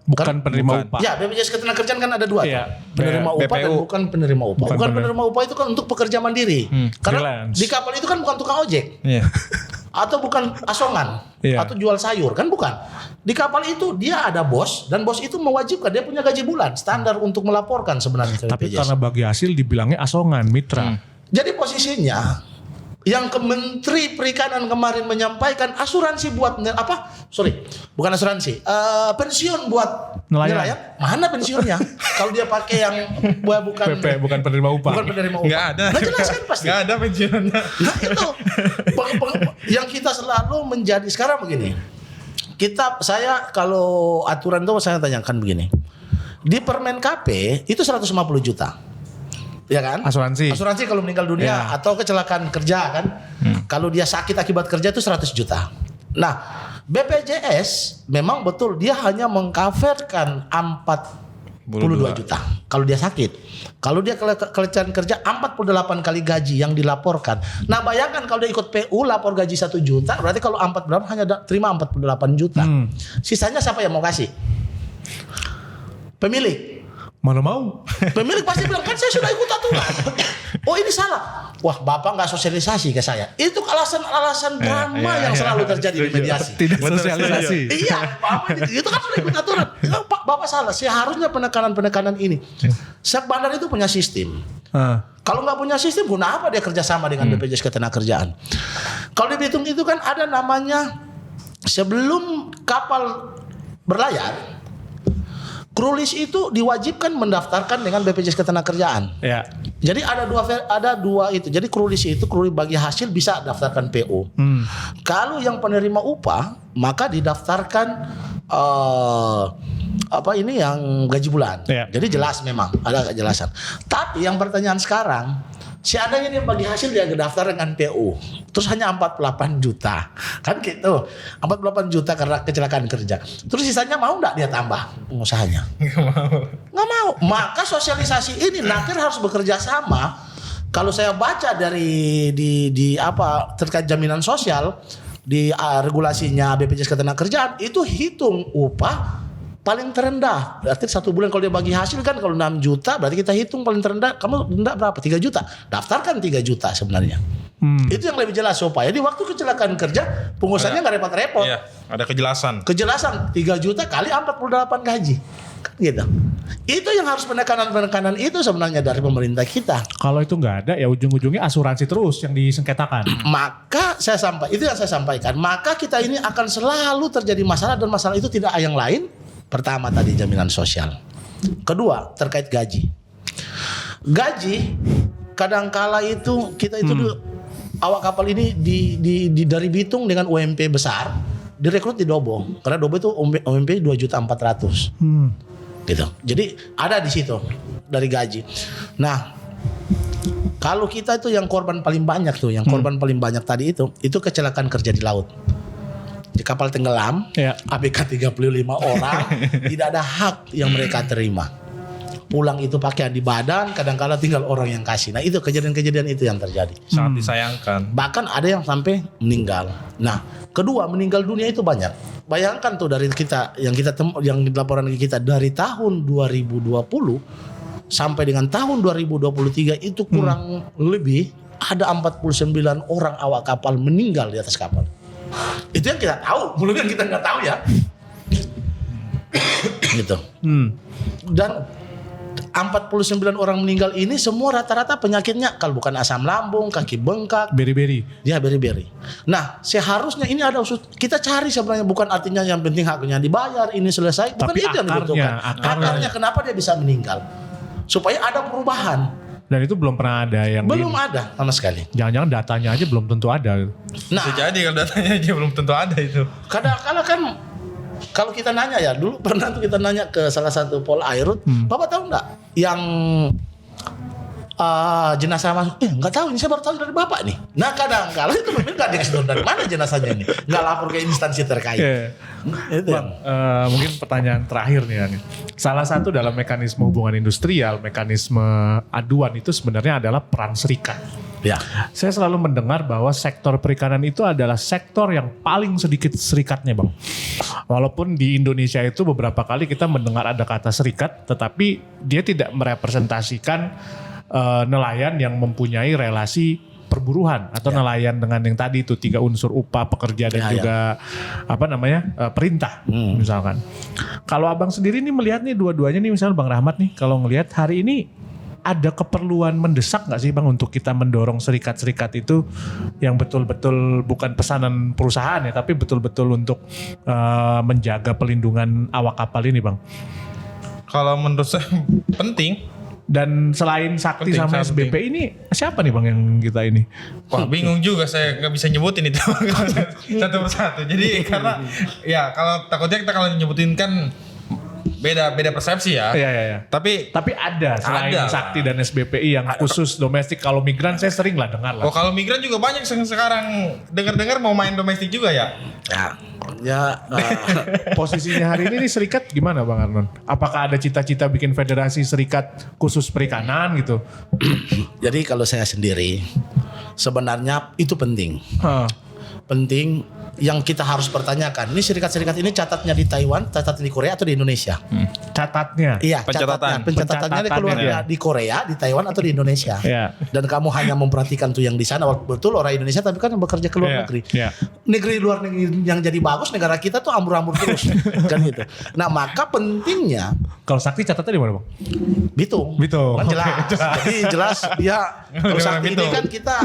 Bukan penerima upah. Ya, BPJS Ketenagakerjaan kan ada 2 tuh. Iya. Penerima upah dan BPU. bukan penerima upah. Bukan penerima upah itu kan untuk pekerja mandiri. Karena Freelance. di kapal itu kan bukan tukang ojek. Iya. Atau bukan asongan. Iya. Atau jual sayur, kan bukan. Di kapal itu dia ada bos dan bos itu mewajibkan dia punya gaji bulan standar untuk melaporkan sebenarnya ke Tapi BPJS. karena bagi hasil dibilangnya asongan, mitra. Jadi posisinya yang ke Menteri Perikanan kemarin menyampaikan asuransi buat bukan asuransi, pensiun buat Nelayan. Mana pensiunnya? Kalau dia pakai yang bukan PP bukan penerima upah. bukan penerima upah. Nggak ada. Nah, jelas kan pasti. Nggak ada pensiunnya. Nah itu yang kita selalu menjadi sekarang begini. Saya kalau aturan itu saya tanyakan begini. Di Permen KP itu 150 juta. Ya kan? Asuransi. Asuransi kalau meninggal dunia Ya. atau kecelakaan kerja kan. Kalau dia sakit akibat kerja itu 100 juta. Nah, BPJS memang betul dia hanya mengcoverkan 42 juta kalau dia sakit. Kalau dia kecelakaan kerja 48 kali gaji yang dilaporkan. Nah, bayangkan kalau dia ikut PU lapor gaji 1 juta, berarti kalau 48 hanya terima 48 juta. Sisanya siapa yang mau kasih? Pemilik. Mana mau? Pemilik pasti bilang, kan saya sudah ikut aturan. Oh ini salah. Wah Bapak nggak sosialisasi ke saya. Itu alasan-alasan drama yang selalu terjadi di mediasi. Tidak sosialisasi. Iya, Bapak itu kan sudah ikut aturan. Itu, Pak, Bapak salah. Seharusnya penekanan ini. Syak Bandar itu punya sistem. Kalau nggak punya sistem, guna apa dia kerjasama dengan BPJS Ketenagakerjaan? Kalau di Bitung itu kan ada namanya sebelum kapal berlayar. Krulis itu diwajibkan mendaftarkan dengan BPJS Ketenagakerjaan. Ya. Jadi ada dua itu. Jadi krulis itu krulis bagi hasil bisa daftarkan PO. Kalau yang penerima upah maka didaftarkan yang gaji bulan. Ya. Jadi jelas memang ada kejelasan. Tapi yang pertanyaan sekarang, seandainya dia bagi hasil dia daftar dengan PO, terus hanya 48 juta, kan gitu, 48 juta karena kecelakaan kerja. Terus sisanya mau nggak dia tambah pengusahanya? Nggak mau. Maka sosialisasi ini Nakir harus bekerja sama. Kalau saya baca dari terkait jaminan sosial di regulasinya BPJS Ketenagakerjaan itu hitung upah paling terendah. Berarti 1 bulan kalau dia bagi hasil kan kalau 6 juta berarti kita hitung paling terendah. Kamu rendah berapa? 3 juta. Daftarkan 3 juta sebenarnya. Itu yang lebih jelas supaya di waktu kecelakaan kerja pengusahanya nggak repot-repot. Iya, ada kejelasan. Kejelasan 3 juta kali 48 gaji. Kan gitu. Itu yang harus penekanan itu sebenarnya dari pemerintah kita. Kalau itu nggak ada ya ujung-ujungnya asuransi terus yang disengketakan. Maka itu yang saya sampaikan. Maka kita ini akan selalu terjadi masalah, dan masalah itu tidak yang lain. Pertama tadi jaminan sosial. Kedua terkait gaji. Gaji kadangkala itu kita itu awak kapal ini di dari Bitung dengan UMP besar direkrut di Dobo, karena Dobo itu UMP 2.400.000. Gitu. Jadi ada di situ dari gaji. Nah, kalau kita itu yang korban paling banyak tuh, yang korban paling banyak tadi itu kecelakaan kerja di laut. Di kapal tenggelam, ABK 35 orang, tidak ada hak yang mereka terima. Pulang itu pakaian di badan, kadang-kala tinggal orang yang kasih. Nah, itu kejadian-kejadian itu yang terjadi. Sangat disayangkan. Bahkan ada yang sampai meninggal. Nah, kedua, meninggal dunia itu banyak. Bayangkan tuh dari kita yang laporan kita dari tahun 2020 sampai dengan tahun 2023 itu kurang lebih ada 49 orang awak kapal meninggal di atas kapal. Itu yang kita tahu, belum yang kita nggak tahu ya. Gitu. Dan 49 orang meninggal ini semua rata-rata penyakitnya kalau bukan asam lambung, kaki bengkak, beri-beri. Ya, beri-beri. Nah, seharusnya ini ada kita cari sebenarnya, bukan artinya yang penting haknya dibayar, ini selesai, bukan. Tapi itu yang dibutuhkan. Akarnya kenapa dia bisa meninggal? Supaya ada perubahan. Dan itu belum pernah ada yang ada sama sekali. Jangan-jangan datanya aja belum tentu ada. Nah, bisa jadi kalau datanya aja belum tentu ada itu. Kadang-kadang kan kalau kita nanya ya, dulu pernah tuh kita nanya ke salah satu Pol Airut, Bapak tahu nggak yang jenazah masuk? Nggak tahu, ini saya baru tahu dari Bapak nih. Nah, kadang-kadang itu memang nggak dikasih tahu dari mana jenazahnya ini, nggak lapor ke instansi terkait. Itu Bang, mungkin pertanyaan terakhir nih Ani. Salah satu dalam mekanisme hubungan industrial, mekanisme aduan itu sebenarnya adalah peran serikat. Ya. Saya selalu mendengar bahwa sektor perikanan itu adalah sektor yang paling sedikit serikatnya, Bang. Walaupun di Indonesia itu beberapa kali kita mendengar ada kata serikat, tetapi dia tidak merepresentasikan nelayan yang mempunyai relasi perburuhan atau nelayan dengan yang tadi itu 3 unsur upah, pekerja dan juga perintah misalkan. Kalau Abang sendiri nih melihat nih dua-duanya nih, misalnya Bang Rahmat nih, kalau ngelihat hari ini ada keperluan mendesak nggak sih Bang untuk kita mendorong serikat-serikat itu yang betul-betul bukan pesanan perusahaan ya, tapi betul-betul untuk menjaga pelindungan awak kapal ini, Bang? Kalau menurut saya penting. Dan selain Sakti sama SBP ini siapa nih Bang yang kita ini? Wah, bingung juga, saya nggak bisa nyebutin itu satu persatu. Jadi karena ya kalau takutnya kita kalau nyebutin kan beda persepsi ya. Iya. Tapi ada selain ada Sakti dan SBPI yang khusus domestik. Kalau migran saya sering lah dengar lah. Oh, kalau migran juga banyak sekarang dengar mau main domestik juga ya. Posisinya hari ini nih serikat gimana Bang Arnon? Apakah ada cita-cita bikin federasi serikat khusus perikanan gitu? Jadi kalau saya sendiri sebenarnya itu penting. Penting. Yang kita harus pertanyakan, ini serikat-serikat ini catatnya di Taiwan, catat di Korea atau di Indonesia? Catatnya? Iya, pencatatannya keluar di Korea, di Taiwan atau di Indonesia. Dan kamu hanya memperhatikan tuh yang di sana, betul orang Indonesia tapi kan yang bekerja ke luar negeri. Negeri luar negeri yang jadi bagus, negara kita tuh ambur-ambur terus kan gitu. Nah, maka pentingnya kalau Sakti catatnya di mana, Bang? Bitung. Kan jelas. Jadi jelas dia Sakti ini kan kita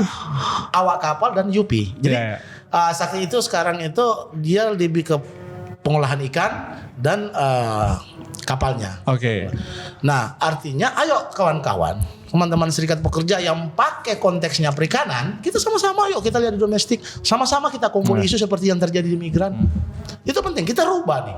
awak kapal dan Yupi. Jadi Sakti itu sekarang itu dia lebih ke pengolahan ikan dan kapalnya. Oke. Nah, artinya ayo kawan-kawan, teman-teman serikat pekerja yang pakai konteksnya perikanan, kita sama-sama yuk kita lihat di domestik, sama-sama kita kumpul isu seperti yang terjadi di migran. Itu penting, kita rubah nih.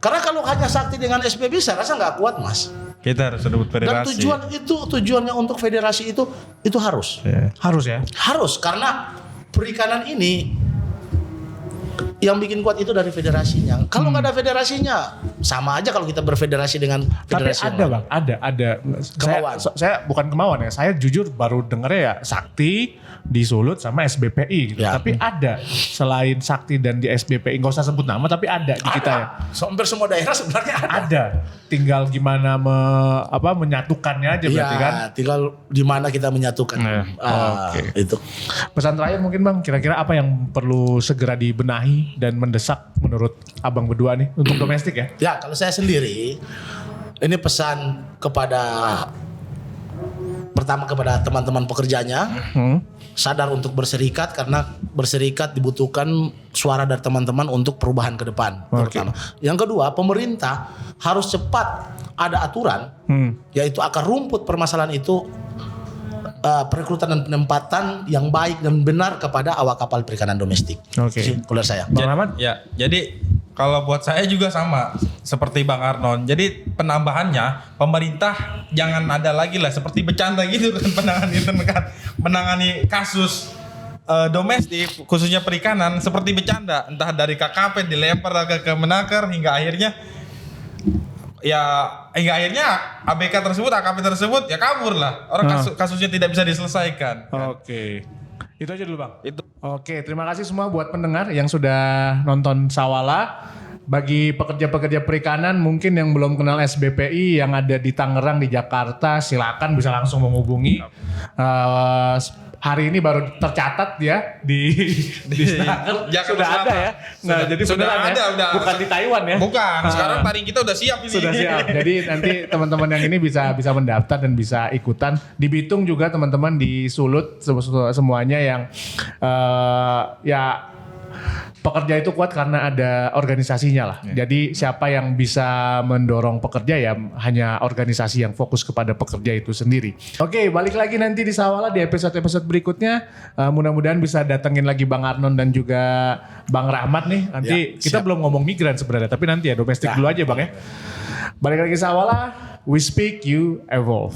Karena kalau hanya Sakti dengan SPB saya rasa nggak kuat, Mas. Kita harus sebut federasi. Dan tujuannya untuk federasi itu harus. Harus ya? Harus, karena perikanan ini yang bikin kuat itu dari federasinya. Kalau nggak ada federasinya, sama aja kalau kita berfederasi dengan federasi. Tapi ada Bang, ada. Saya bukan kemauan ya. Saya jujur baru dengarnya ya Sakti di Sulut sama SBPI gitu. Tapi ada selain Sakti dan di SBPI, nggak usah sebut nama, tapi ada di kita ya. Hampir semua daerah sebenarnya ada. Tinggal gimana menyatukannya aja berarti kan. Tinggal di mana kita menyatukan. Itu. Pesan terakhir mungkin Bang, kira-kira apa yang perlu segera dibenahi dan mendesak menurut Abang berdua nih untuk domestik ya? Ya, kalau saya sendiri Ini pesan pertama kepada teman-teman pekerjanya, sadar untuk berserikat karena berserikat dibutuhkan suara dari teman-teman untuk perubahan ke depan. Pertama. Yang kedua, pemerintah harus cepat ada aturan, yaitu akar rumput permasalahan itu perekrutan dan penempatan yang baik dan benar kepada awak kapal perikanan domestik. Kalau saya. Bang Rahmat? Ya, jadi kalau buat saya juga sama seperti Bang Arnon. Jadi penambahannya pemerintah jangan ada lagi lah seperti bercanda gitu kan menangani kasus domestik khususnya perikanan seperti bercanda, entah dari KKP dilempar ke Kemenaker hingga akhirnya ABK tersebut, AKP tersebut ya kabur lah. Orang kasusnya tidak bisa diselesaikan. Oke. Itu aja dulu Bang. Oke, terima kasih semua buat pendengar yang sudah nonton Sawala. Bagi pekerja-pekerja perikanan mungkin yang belum kenal SBPI yang ada di Tangerang, di Jakarta, silakan bisa langsung menghubungi. Hari ini baru tercatat ya di Snaker. Sudah ada ya. Nah, jadi sudah beneran ada, ya. udah. Bukan di Taiwan ya. Bukan. Sekarang taring kita udah siap ini. Sudah siap. Jadi nanti teman-teman yang ini bisa mendaftar dan bisa ikutan. Di Bitung juga teman-teman di Sulut semuanya yang ya pekerja itu kuat karena ada organisasinya lah. Jadi siapa yang bisa mendorong pekerja ya hanya organisasi yang fokus kepada pekerja itu sendiri. Oke, balik lagi nanti di Sawala di episode-episode berikutnya. Mudah-mudahan bisa datengin lagi Bang Arnon dan juga Bang Rahmat nih. Nanti kita belum ngomong migran sebenarnya, tapi nanti ya domestik dulu aja Bang ya. Balik lagi Sawala, we speak, you evolve.